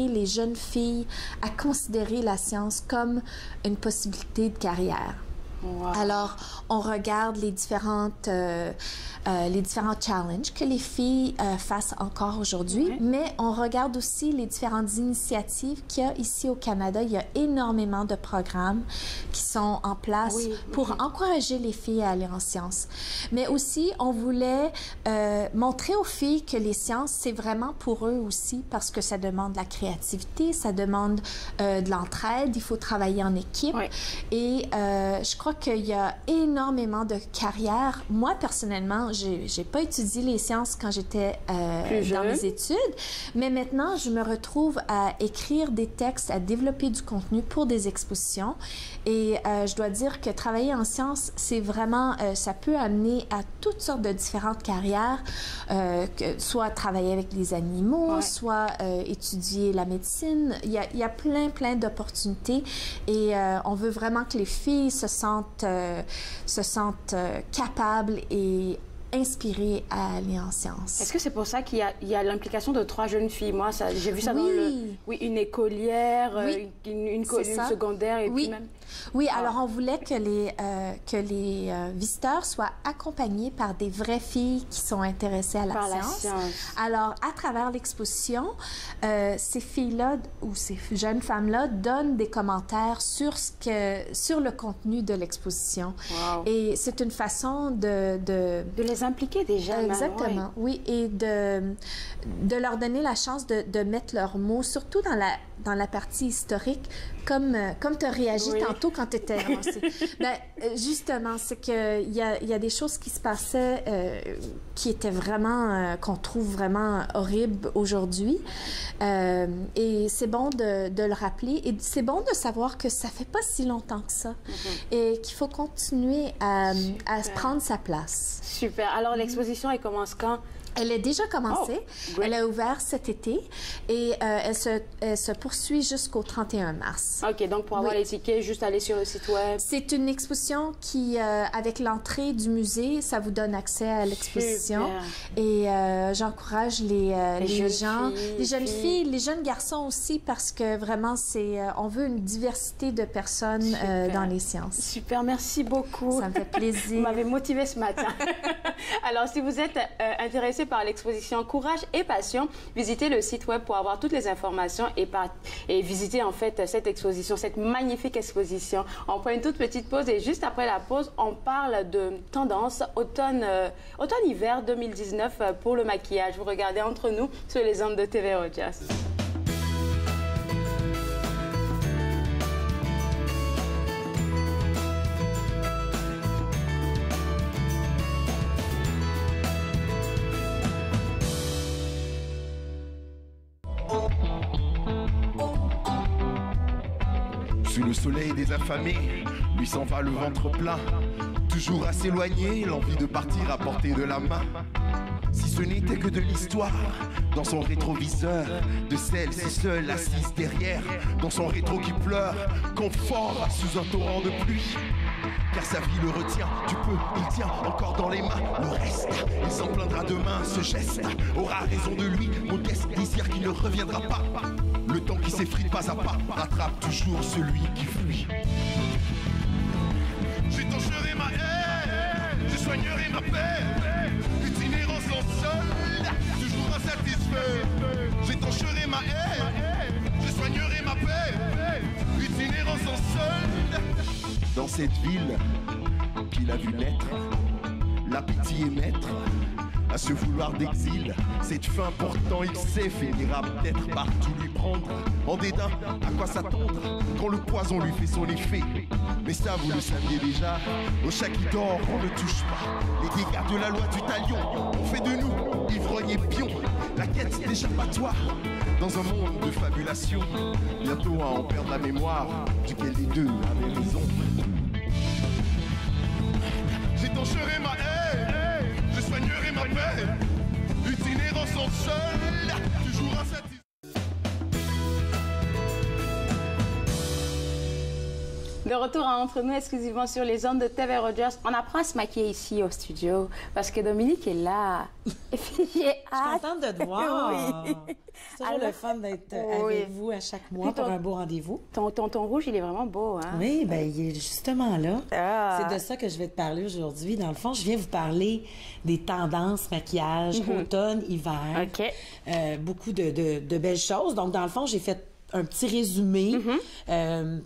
les jeunes filles à considérer la science comme une possibilité de carrière. Wow. Alors, on regarde les différents challenges que les filles fassent encore aujourd'hui, mais on regarde aussi les différentes initiatives qu'il y a ici au Canada. Il y a énormément de programmes qui sont en place pour encourager les filles à aller en sciences. Mais aussi, on voulait montrer aux filles que les sciences, c'est vraiment pour eux aussi, parce que ça demande de la créativité, ça demande de l'entraide, il faut travailler en équipe. Et je crois qu'il y a énormément de carrières. Moi, personnellement, j'ai pas étudié les sciences quand j'étais dans mes études, mais maintenant, je me retrouve à écrire des textes, à développer du contenu pour des expositions. Et je dois dire que travailler en sciences, c'est vraiment, ça peut amener à toutes sortes de différentes carrières, soit travailler avec les animaux, soit étudier la médecine. Il y a plein d'opportunités, et on veut vraiment que les filles se sentent capables et inspirées à aller en sciences. Est-ce que c'est pour ça qu'il y a l'implication de 3 jeunes filles? Moi, j'ai vu ça dans une écolière, une secondaire, et puis même... Oui, alors on voulait que les visiteurs soient accompagnés par des vraies filles qui sont intéressées à la science. Alors, à travers l'exposition, ces filles-là ou ces jeunes femmes-là donnent des commentaires sur le contenu de l'exposition. Wow. Et c'est une façon de les impliquer déjà. Exactement, oui, et de leur donner la chance de mettre leurs mots, surtout dans la partie historique, comme tu as réagi tantôt quand tu étais lancée. Justement, c'est qu'il y a des choses qui se passaient qui étaient vraiment, qu'on trouve vraiment horribles aujourd'hui. Et c'est bon de le rappeler. Et c'est bon de savoir que ça fait pas si longtemps que ça. Et qu'il faut continuer à prendre sa place. Super. Alors, l'exposition, elle commence quand? Elle est déjà commencée. Elle a ouvert cet été, et elle se poursuit jusqu'au 31 mars. OK, donc pour avoir les tickets, juste aller sur le site web. C'est une exposition qui, avec l'entrée du musée, ça vous donne accès à l'exposition. Et j'encourage les jeunes filles, les jeunes garçons aussi, parce que vraiment, on veut une diversité de personnes dans les sciences. Super, merci beaucoup. Ça me fait plaisir. Vous m'avez motivée ce matin. Alors, si vous êtes intéressé commencer par l'exposition Courage et Passion. Visitez le site web pour avoir toutes les informations et visiter en fait cette exposition, cette magnifique exposition. On prend une toute petite pause et juste après la pause, on parle de tendance automne-hiver 2019 pour le maquillage. Vous regardez Entre nous sur les ondes de TV Rogers. Sous le soleil des affamés, lui s'en va le ventre plein. Toujours à s'éloigner, l'envie de partir à portée de la main. Si ce n'était que de l'histoire, dans son rétroviseur, de celle si seule assise derrière, dans son rétro qui pleure, confort sous un torrent de pluie. Car sa vie le retient, tu peux, il tient encore dans les mains le reste. Il s'en plaindra demain, ce geste aura raison de lui, modeste désir qui ne reviendra pas. Le temps qui s'effrite pas à pas, rattrape toujours celui qui fuit. J'étancherai ma haine, je soignerai ma paix. Itinérant sans solde, toujours insatisfait. J'étancherai ma haine, je soignerai ma paix. Itinérant sans solde. Dans cette ville qu'il a vu naître, l'appétit est maître. À ce vouloir d'exil, cette faim pourtant il sait finira peut-être par tout lui prendre. En dédain, à quoi s'attendre quand le poison lui fait son effet? Mais ça vous le saviez déjà, au chat qui dort on ne touche pas. Les dégâts de la loi du talion ont fait de nous ivrognes et pions. La quête d'échappatoire dans un monde de fabulation. Bientôt à en perdre la mémoire, duquel des deux avait raison. J'étancherai ma haine, je soignerai ma paix. Itinérant sans seul, toujours insatisfait. De retour à Entre nous, exclusivement sur les ondes de TV Rogers. On apprend à se maquiller ici au studio parce que Dominique est là. Je suis contente de te voir. Oui. C'est toujours le fun d'être avec vous à chaque mois pour un beau rendez-vous. Ton rouge, il est vraiment beau, hein? Oui, bien, il est justement là. C'est de ça que je vais te parler aujourd'hui. Dans le fond, je viens vous parler des tendances maquillage, automne, hiver. OK. Beaucoup de belles choses. Donc, dans le fond, j'ai fait un petit résumé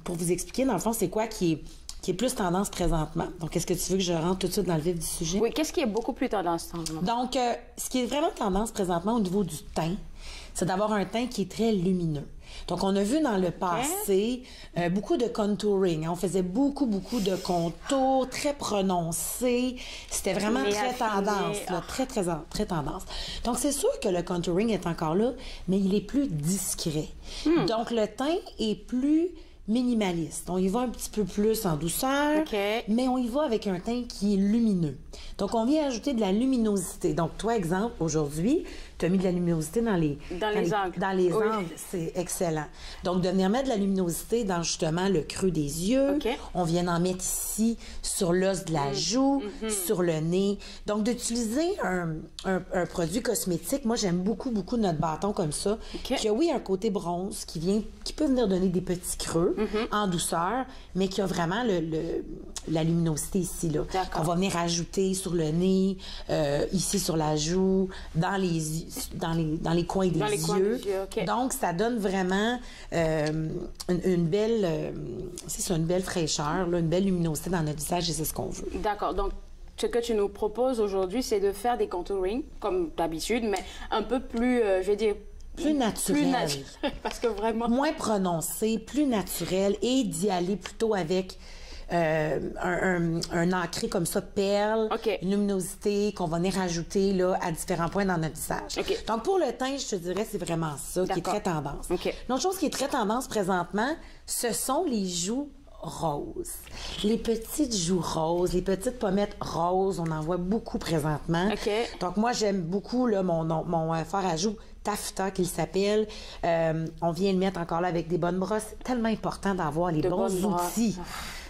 pour vous expliquer, dans le fond, c'est quoi qui est plus tendance présentement. Donc, est-ce que tu veux que je rentre tout de suite dans le vif du sujet? Oui, qu'est-ce qui est beaucoup plus tendance? Donc, ce qui est vraiment tendance présentement au niveau du teint, c'est d'avoir un teint qui est très lumineux. Donc, on a vu dans le passé beaucoup de contouring. On faisait beaucoup de contours très prononcés. C'était vraiment très tendance, là, très tendance. Donc, c'est sûr que le contouring est encore là, mais il est plus discret. Donc, le teint est plus minimaliste. On y va un petit peu plus en douceur, mais on y va avec un teint qui est lumineux. Donc, on vient ajouter de la luminosité. Donc, toi, exemple, aujourd'hui, tu as mis de la luminosité dans les angles. Dans les angles, c'est excellent. Donc, de venir mettre de la luminosité dans justement le creux des yeux. On vient en mettre ici sur l'os de la joue, sur le nez. Donc, d'utiliser un produit cosmétique, moi, j'aime beaucoup notre bâton comme ça, qui a, oui, un côté bronze, qui peut venir donner des petits creux en douceur, mais qui a vraiment la luminosité ici, là. On va venir ajouter sur le nez, ici sur la joue, dans les coins des yeux. Donc, ça donne vraiment une belle fraîcheur, là, une belle luminosité dans notre visage et c'est ce qu'on veut. D'accord. Donc, ce que tu nous proposes aujourd'hui, c'est de faire des contouring, comme d'habitude, mais un peu plus, je vais dire, plus naturel. Parce que vraiment... Moins prononcé, plus naturel et d'y aller plutôt avec un ancré comme ça, perle, une luminosité qu'on va venir rajouter là, à différents points dans notre visage. Donc, pour le teint, je te dirais, c'est vraiment ça qui est très tendance. L'autre chose qui est très tendance présentement, ce sont les joues roses. Les petites joues roses, les petites pommettes roses, on en voit beaucoup présentement. Donc, moi, j'aime beaucoup là, mon fard à joues taffeta qu'il s'appelle. On vient le mettre encore là avec des bonnes brosses. C'est tellement important d'avoir les bons outils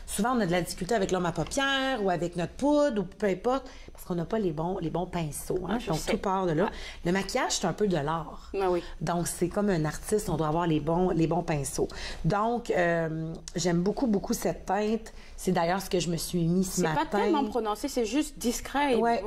souvent, on a de la difficulté avec l'homme à paupières ou avec notre poudre ou peu importe, parce qu'on n'a pas les bons pinceaux. Hein? Donc, tout part de là. Le maquillage, c'est un peu de l'art. Donc, c'est comme un artiste, on doit avoir les bons pinceaux. Donc, j'aime beaucoup cette teinte. C'est d'ailleurs ce que je me suis mis ce matin. C'est pas tellement prononcé, c'est juste discret. Ouais.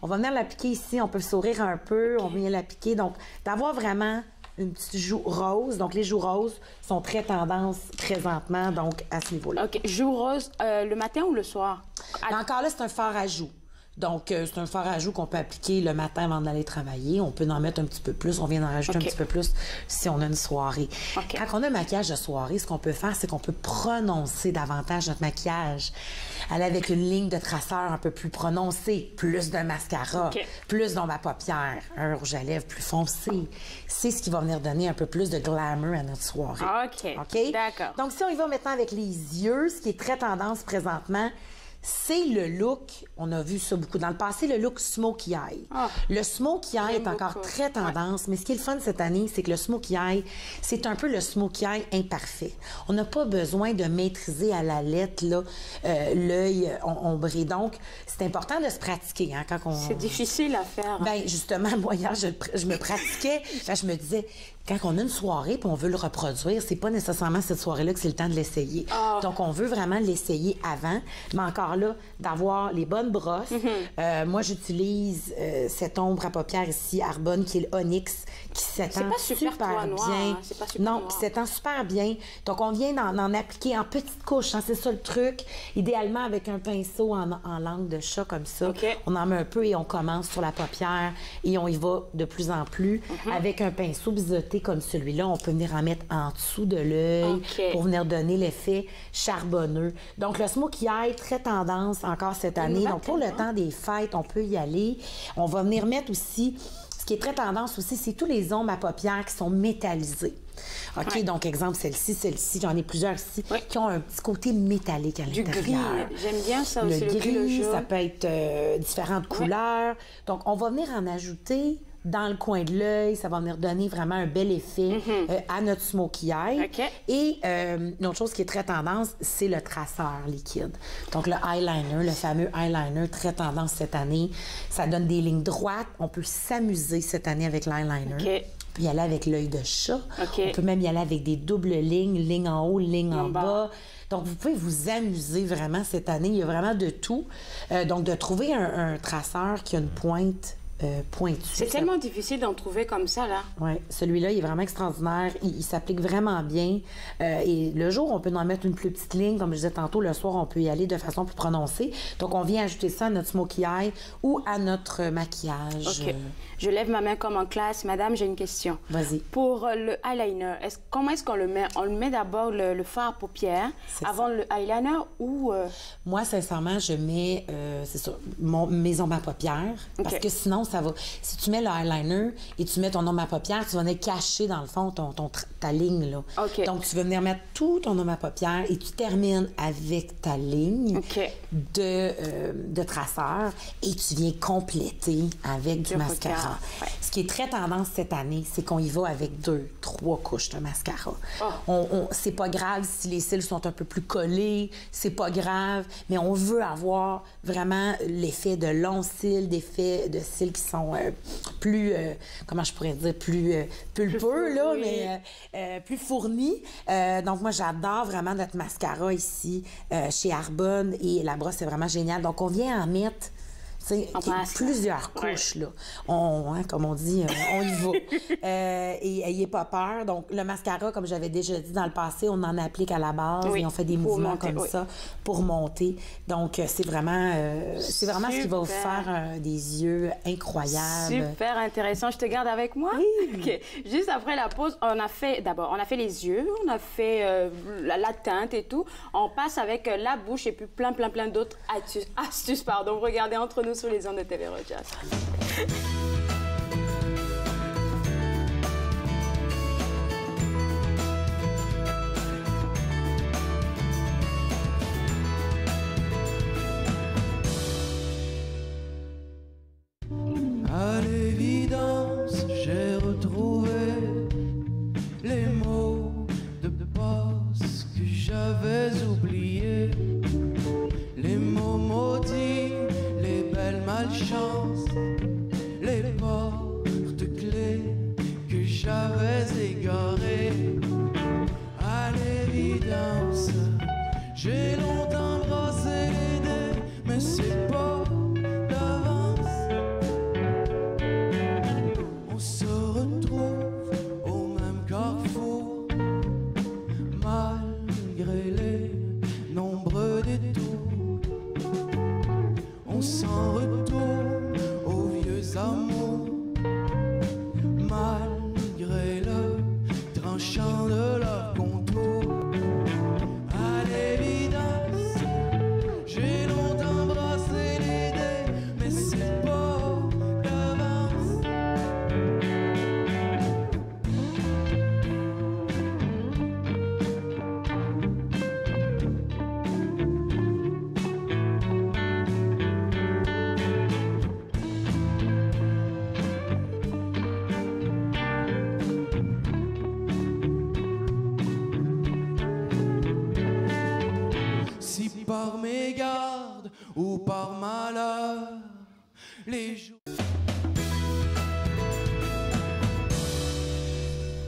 On va venir l'appliquer ici. On peut sourire un peu. On vient l'appliquer. Donc, d'avoir vraiment une petite joue rose. Donc, les joues roses sont très tendance présentement, donc à ce niveau-là. OK. Joue rose, le matin ou le soir? Encore là, c'est un fard à joues. Donc, c'est un fard à joues qu'on peut appliquer le matin avant d'aller travailler. On peut en mettre un petit peu plus. On vient d'en rajouter un petit peu plus si on a une soirée. Quand on a un maquillage de soirée, ce qu'on peut faire, c'est qu'on peut prononcer davantage notre maquillage. Aller avec une ligne de traceur un peu plus prononcée, plus de mascara, plus d'ombre à paupières, un rouge à lèvres plus foncé. C'est ce qui va venir donner un peu plus de glamour à notre soirée. OK? D'accord. Donc, si on y va maintenant avec les yeux, ce qui est très tendance présentement, c'est le look, on a vu ça beaucoup dans le passé, le look smokey eye. Le smokey eye est encore très tendance, mais ce qui est le fun cette année, c'est que le smokey eye, c'est un peu le smokey eye imparfait. On n'a pas besoin de maîtriser à la lettre l'œil ombré. Donc, c'est important de se pratiquer. Hein, quand on... C'est difficile à faire. Bien, justement, moi, hier, je me pratiquais. Je me disais, quand on a une soirée et on veut le reproduire, c'est pas nécessairement cette soirée-là que c'est le temps de l'essayer. Donc, on veut vraiment l'essayer avant. Mais encore là, d'avoir les bonnes brosses. Moi, j'utilise cette ombre à paupières ici, Arbonne, qui est l'Onyx, qui s'étend super bien. Hein? Non, qui s'étend super bien. Donc, on vient d'en appliquer en petites couches. Hein? C'est ça le truc. Idéalement, avec un pinceau en langue de chat comme ça. On en met un peu et on commence sur la paupière et on y va de plus en plus. Avec un pinceau biseauté comme celui-là, on peut venir en mettre en dessous de l'œil pour venir donner l'effet charbonneux. Donc, le smokey eye, très tendance encore cette année. Donc, pour le temps des fêtes, on peut y aller. On va venir mettre aussi, ce qui est très tendance aussi, c'est tous les ombres à paupières qui sont métallisées. OK, donc, exemple, celle-ci, j'en ai plusieurs ici, qui ont un petit côté métallique à l'intérieur. Du gris, j'aime bien ça aussi. Le gris, ça peut être différentes couleurs. Donc, on va venir en ajouter dans le coin de l'œil, ça va venir donner vraiment un bel effet à notre smokey eye. Et une autre chose qui est très tendance, c'est le traceur liquide. Donc, le eyeliner, le fameux eyeliner, très tendance cette année. Ça donne des lignes droites. On peut s'amuser cette année avec l'eyeliner. Puis y aller avec l'œil de chat. On peut même y aller avec des doubles lignes, ligne en haut, ligne en bas. Donc, vous pouvez vous amuser vraiment cette année. Il y a vraiment de tout. Donc, de trouver un traceur qui a une pointe pointu. C'est tellement difficile d'en trouver comme ça, là. Oui, celui-là, il est vraiment extraordinaire. Il s'applique vraiment bien. Et le jour, on peut en mettre une plus petite ligne. Comme je disais tantôt, le soir, on peut y aller de façon plus prononcée. Donc, on vient ajouter ça à notre smokey eye ou à notre maquillage. Je lève ma main comme en classe. Madame, j'ai une question. Vas-y. Pour le eyeliner, comment est-ce qu'on le met? On le met d'abord le fard à paupières avant le eyeliner ou... Moi, sincèrement, je mets, c'est ça, mes ombres à paupières. Parce que sinon, ça va... Si tu mets le eyeliner et tu mets ton ombre à paupières, tu vas venir cacher, dans le fond, ta ligne, là. Donc, tu vas venir mettre tout ton ombre à paupières et tu termines avec ta ligne de traceur et tu viens compléter avec du mascara. Ce qui est très tendance cette année, c'est qu'on y va avec 2, 3 couches de mascara. C'est pas grave si les cils sont un peu plus collés, c'est pas grave, mais on veut avoir vraiment l'effet de longs cils, d'effets de cils qui sont plus, comment je pourrais dire, plus pulpeux, là, mais plus fournis. Donc, moi, j'adore vraiment notre mascara ici, chez Arbonne, et la brosse est vraiment géniale. Donc, on vient en mettre plusieurs couches, là. Comme on dit, on y va. Et ayez pas peur. Donc, le mascara, comme j'avais déjà dit dans le passé, on en applique à la base et on fait des mouvements comme ça pour monter. Donc, c'est vraiment ce qui va vous faire des yeux incroyables. Super intéressant. Je te garde avec moi? Oui. Juste après la pause, on a fait les yeux, on a fait la teinte et tout. On passe avec la bouche et puis plein d'autres astuces. Regardez entre nous sur les ondes de TV Rogers. À l'évidence, j'ai retrouvé les mots de base que j'avais oubliés. malchance, les porte-clés que j'avais égarées. À l'évidence, j'ai longtemps brassé les dés, mais c'est pas d'avance. On se retrouve au même carrefour, malgré les nombreux détours. On s'en retourne aux vieux amours, malgré le tranchant de leur contour. À l'évidence, j'ai longtemps brassé les dés, mais c'est pas d'avance. Si par mégarde ou par malheur, les jours...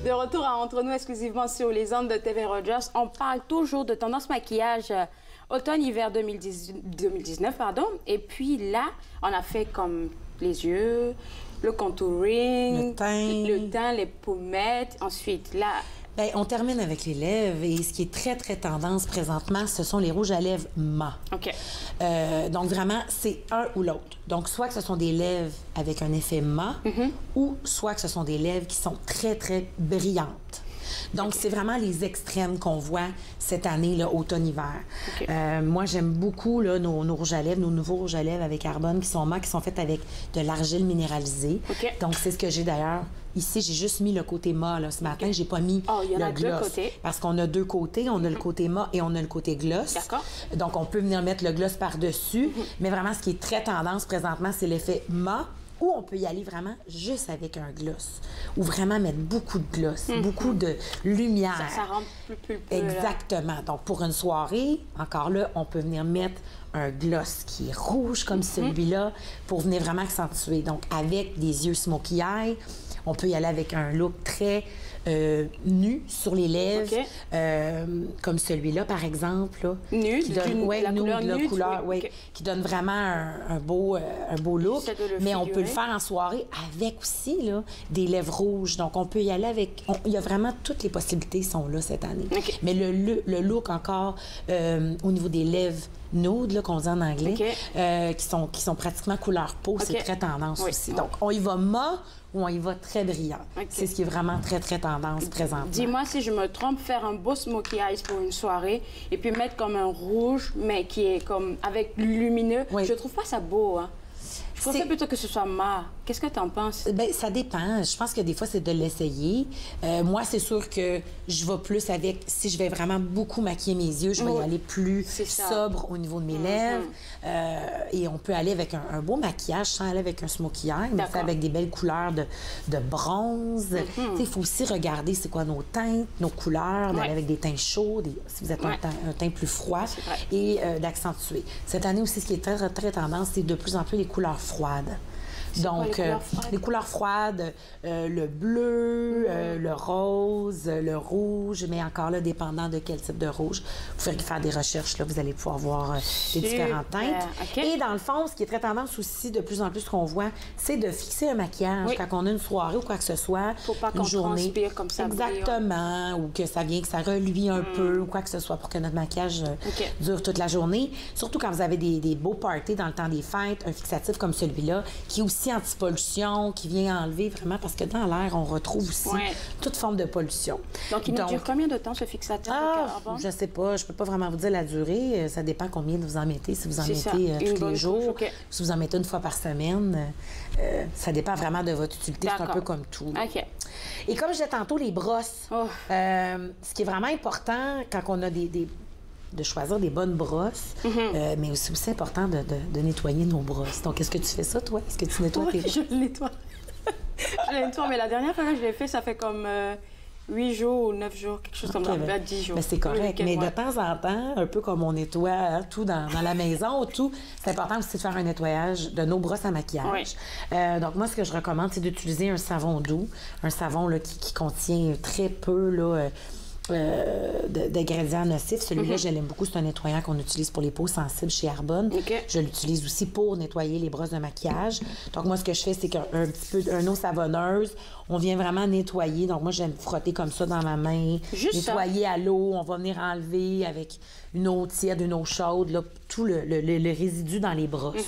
De retour à Entre nous exclusivement sur les ondes de TV Rogers, on parle toujours de tendance maquillage automne-hiver 2019, pardon. Et puis là, on a fait comme les yeux, le contouring, le teint, les pommettes. Ensuite, là... Bien, on termine avec les lèvres et ce qui est très, très tendance présentement, ce sont les rouges à lèvres mat. OK. Donc, vraiment, c'est un ou l'autre. Donc, soit que ce sont des lèvres avec un effet mat ou soit que ce sont des lèvres qui sont très, très brillantes. Donc, c'est vraiment les extrêmes qu'on voit cette année, là, automne-hiver. Moi, j'aime beaucoup là, nos rouges à lèvres, nos nouveaux rouges à lèvres avec Arbonne qui sont mat, qui sont faits avec de l'argile minéralisée. Donc, c'est ce que j'ai d'ailleurs. Ici, j'ai juste mis le côté mat. Là. Ce matin, j'ai pas mis le gloss. Parce qu'on a deux côtés. On a le côté mat et on a le côté gloss. Donc, on peut venir mettre le gloss par-dessus. Mais vraiment, ce qui est très tendance présentement, c'est l'effet mat. Ou on peut y aller vraiment juste avec un gloss. Ou vraiment mettre beaucoup de gloss, beaucoup de lumière. Ça rend plus Exactement. Là. Donc, pour une soirée, encore là, on peut venir mettre un gloss qui est rouge comme celui-là pour venir vraiment accentuer. Donc, avec des yeux smokey eye, on peut y aller avec un look très nu sur les lèvres, comme celui-là, par exemple. Là, nu, qui donne, qui donne vraiment un beau look. Mais on peut le faire en soirée avec aussi là, des lèvres rouges. Donc, on peut y aller avec... Il y a vraiment toutes les possibilités sont là cette année. Mais le look encore, au niveau des lèvres nude, qu'on dit en anglais, qui sont pratiquement couleur peau, c'est très tendance aussi. Donc, on y va mat ou on y va très brillant. C'est ce qui est vraiment très, très tendance présentement. Dis-moi si je me trompe, faire un beau smokey eyes pour une soirée et puis mettre comme un rouge, mais qui est comme avec lumineux, je trouve pas ça beau, hein? Je préfère plutôt que ce soit mat. Qu'est-ce que tu en penses? Bien, ça dépend. Je pense que des fois, c'est de l'essayer. Moi, c'est sûr que je vais plus avec... Si je vais vraiment beaucoup maquiller mes yeux, je vais y aller plus sobre au niveau de mes lèvres. Et on peut aller avec un beau maquillage sans aller avec un smokey eye, mais avec des belles couleurs de bronze. Il faut aussi regarder c'est quoi nos teintes, nos couleurs, d'aller avec des teints chauds, si vous êtes un teint plus froid, et d'accentuer. Cette année aussi, ce qui est très, très tendance, c'est de plus en plus les couleurs froides. Donc, les couleurs froides, le bleu, le rose, le rouge, mais encore là, dépendant de quel type de rouge. Vous pouvez faire des recherches, là, vous allez pouvoir voir les différentes teintes. Et dans le fond, ce qui est très tendance aussi, de plus en plus qu'on voit, c'est de fixer un maquillage quand on a une soirée ou quoi que ce soit. Faut pas qu'on transpire comme ça. Exactement, ou que ça vient, que ça reluit un peu, ou quoi que ce soit, pour que notre maquillage dure toute la journée. Surtout quand vous avez des beaux parties dans le temps des fêtes, un fixatif comme celui-là, qui est aussi anti-pollution, qui vient enlever vraiment, parce que dans l'air, on retrouve aussi toute forme de pollution. Donc, il dure combien de temps, ce fixateur de carbone? Je sais pas, je peux pas vraiment vous dire la durée. Ça dépend combien vous en mettez. Si vous en mettez tous les jours, si vous en mettez une fois par semaine, ça dépend vraiment de votre utilité. C'est un peu comme tout. Et comme je disais tantôt, les brosses. Ce qui est vraiment important quand on a de choisir des bonnes brosses, mais aussi important de nettoyer nos brosses. Donc, est-ce que tu fais ça, toi? Est-ce que tu nettoies tes brosses? Je le nettoie. Je le nettoie, mais la dernière fois que je l'ai fait, ça fait comme 8 jours ou 9 jours, quelque chose comme ça, peut-être 10 jours. Ben, c'est correct, mais de temps en temps, un peu comme on nettoie tout dans la maison, tout, c'est important aussi de faire un nettoyage de nos brosses à maquillage. Donc moi, ce que je recommande, c'est d'utiliser un savon doux, un savon là, qui contient très peu là, d'ingrédients nocifs. Celui-là, je l'aime beaucoup. C'est un nettoyant qu'on utilise pour les peaux sensibles chez Arbonne. Je l'utilise aussi pour nettoyer les brosses de maquillage. Donc, moi, ce que je fais, c'est qu'un petit peu d'une eau savonneuse, on vient vraiment nettoyer. Donc, moi, j'aime frotter comme ça dans ma main. Juste nettoyer à l'eau. On va venir enlever avec une eau tiède, une eau chaude, là, tout le résidu dans les brosses.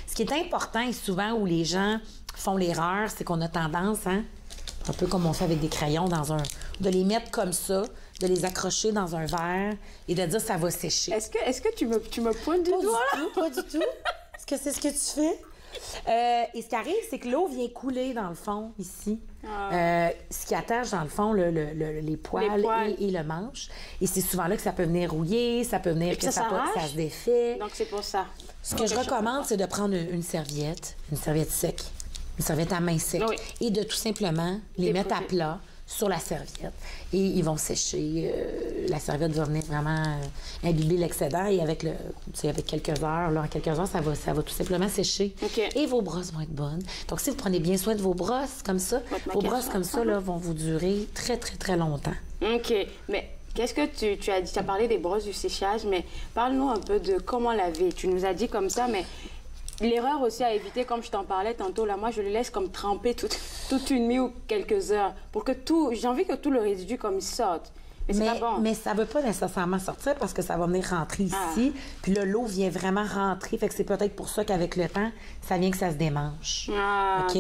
Ce qui est important et souvent où les gens font l'erreur, c'est qu'on a tendance, hein, un peu comme on fait avec des crayons de les mettre comme ça, de les accrocher dans un verre et de dire ça va sécher. Est-ce que tu me pointes du doigt, là? Pas du tout. Est-ce que c'est ce que tu fais? Et ce qui arrive, c'est que l'eau vient couler dans le fond, ici. Ce qui attache, dans le fond, les poils. Et le manche. Et c'est souvent là que ça peut venir rouiller, ça peut venir que ça se défait. Donc, c'est pour ça. Ce que je recommande, c'est de prendre une serviette sec, une serviette à main sec, et de tout simplement les mettre à plat sur la serviette. Et ils vont sécher. La serviette va venir vraiment imbiber l'excédent et avec quelques heures, là, en quelques heures, ça va tout simplement sécher. Et vos brosses vont être bonnes. Donc, si vous prenez bien soin de vos brosses comme ça, vos brosses comme ça là, vont vous durer très, très, très longtemps. OK. Mais qu'est-ce que tu as dit? Tu as parlé des brosses, du séchage, mais parle-nous un peu de comment laver. Tu nous as dit comme ça, mais l'erreur aussi à éviter, comme je t'en parlais tantôt, là, moi, je le laisse comme tremper toute une nuit ou quelques heures pour que j'ai envie que tout le résidu comme il sorte. Mais c'est pas bon. Mais ça ne veut pas nécessairement sortir parce que ça va venir rentrer ici. Puis là, l'eau vient vraiment rentrer. Fait que c'est peut-être pour ça qu'avec le temps, ça vient que ça se démanche. OK?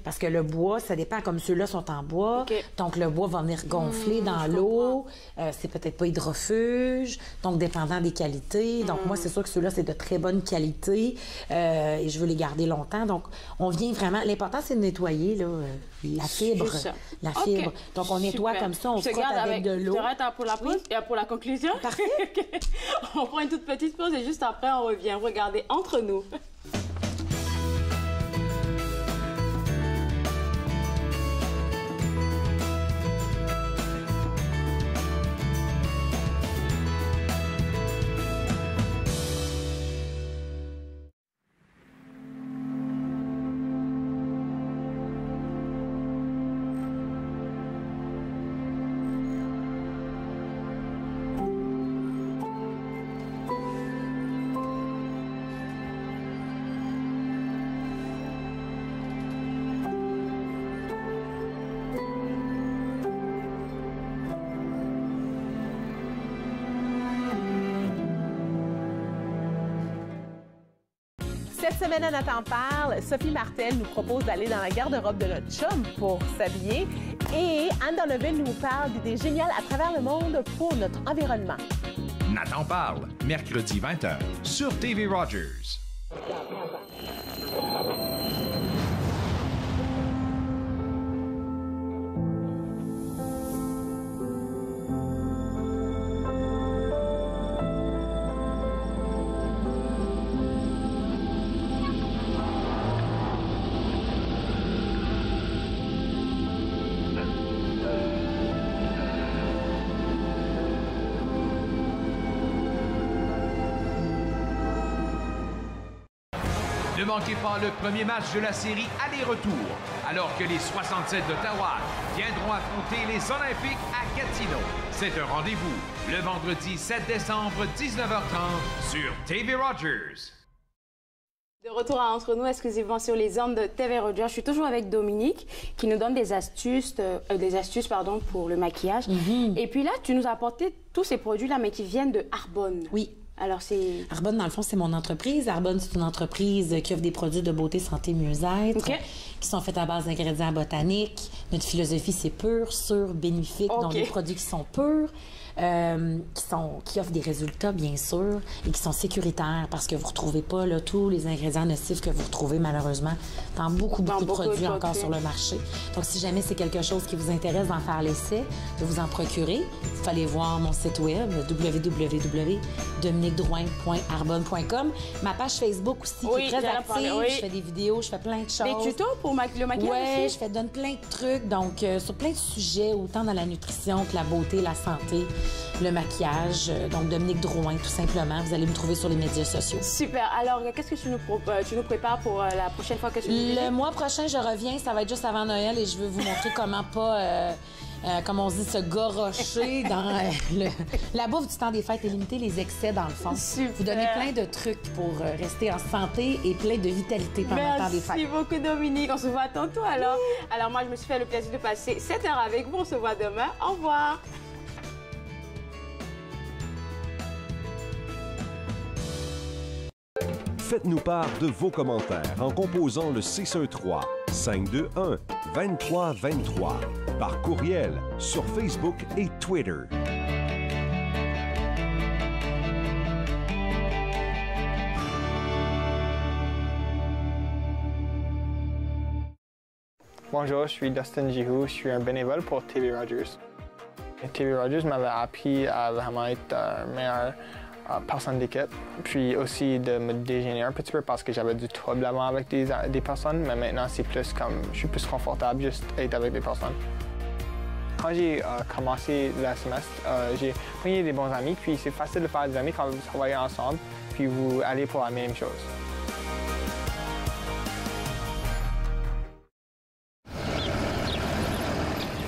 Parce que le bois, ça dépend. Comme ceux-là sont en bois. Donc, le bois va venir gonfler dans l'eau. C'est peut-être pas hydrofuge. Donc, dépendant des qualités. Donc, moi, c'est sûr que ceux-là, c'est de très bonne qualité. Et je veux les garder longtemps. Donc, on vient vraiment... L'important, c'est de nettoyer là, la fibre. La fibre. Donc, on nettoie comme ça. On frotte avec de l'eau. Pour la pause et pour la conclusion. Parfait. On prend une toute petite pause et juste après, on revient. Regardez entre nous. Cette semaine à Nathan parle, Sophie Martel nous propose d'aller dans la garde-robe de notre chum pour s'habiller et Anne Donovan nous parle d'idées géniales à travers le monde pour notre environnement. Nathan parle, mercredi 20h sur TV Rogers. Ne manquez pas le premier match de la série aller-retour, alors que les 67 d'Ottawa viendront affronter les Olympiques à Gatineau. C'est un rendez-vous le vendredi 7 décembre, 19h30 sur TV Rogers. De retour à Entre nous, exclusivement sur les ondes de TV Rogers. Je suis toujours avec Dominique qui nous donne des astuces pour le maquillage. Et puis là, tu nous as apporté tous ces produits-là, mais qui viennent de Arbonne. Oui. Alors, c'est... Arbonne, dans le fond, c'est mon entreprise. Arbonne, c'est une entreprise qui offre des produits de beauté, santé, mieux-être, qui sont faits à base d'ingrédients botaniques. Notre philosophie, c'est pur, sûr, bénéfique, donc des produits qui sont purs. qui offrent des résultats, bien sûr, et qui sont sécuritaires parce que vous ne retrouvez pas là, tous les ingrédients nocifs que vous retrouvez malheureusement dans beaucoup de produits encore sur le marché. Donc, si jamais c'est quelque chose qui vous intéresse d'en faire l'essai, de vous en procurer, il fallait voir mon site web www.dominiquedrouin.arbonne.com. Ma page Facebook aussi qui est très active. Je fais des vidéos, je fais plein de choses. Des tutos pour le maquillage aussi? Oui, donne plein de trucs, donc sur plein de sujets, autant dans la nutrition que la beauté, la santé, le maquillage. Donc, Dominique Drouin, tout simplement. Vous allez me trouver sur les médias sociaux. Super. Alors, qu'est-ce que tu nous prépares pour la prochaine fois que tu nous visites? Le mois prochain, je reviens. Ça va être juste avant Noël et je vais vous montrer comment pas... comme on dit, se garrocher dans la bouffe du temps des fêtes et limiter les excès, dans le fond. Super. Vous donner plein de trucs pour rester en santé et plein de vitalité pendant le temps des fêtes. Merci beaucoup, Dominique. On se voit tantôt, alors. Alors, moi, je me suis fait le plaisir de passer 7 heures avec vous. On se voit demain. Au revoir. Faites-nous part de vos commentaires en composant le 613-521-2323 par courriel sur Facebook et Twitter. Bonjour, je suis Dustin Jihu, je suis un bénévole pour TV Rogers. TV Rogers m'avait appris à vraiment être un meilleur personne d'équipe, puis aussi de me déjeuner un petit peu parce que j'avais du trouble avant avec des personnes, mais maintenant c'est plus comme, je suis plus confortable juste être avec des personnes. Quand j'ai commencé le semestre, j'ai pris des bons amis, puis c'est facile de faire des amis quand vous travaillez ensemble, puis vous allez pour la même chose.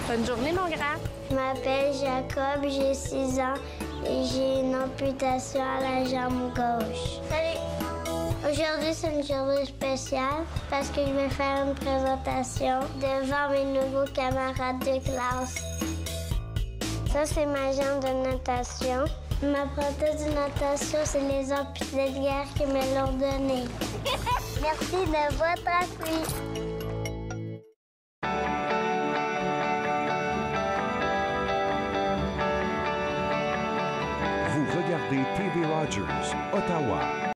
Bonne journée, mon grand. Je m'appelle Jacob, j'ai 6 ans et j'ai une amputation à la jambe gauche. Salut! Aujourd'hui, c'est une journée spéciale parce que je vais faire une présentation devant mes nouveaux camarades de classe. Ça, c'est ma jambe de natation. Ma prothèse de natation, c'est les amputés de guerre qui me l'ont donnée. Merci de votre appui. Vous regardez TV Rogers, Ottawa.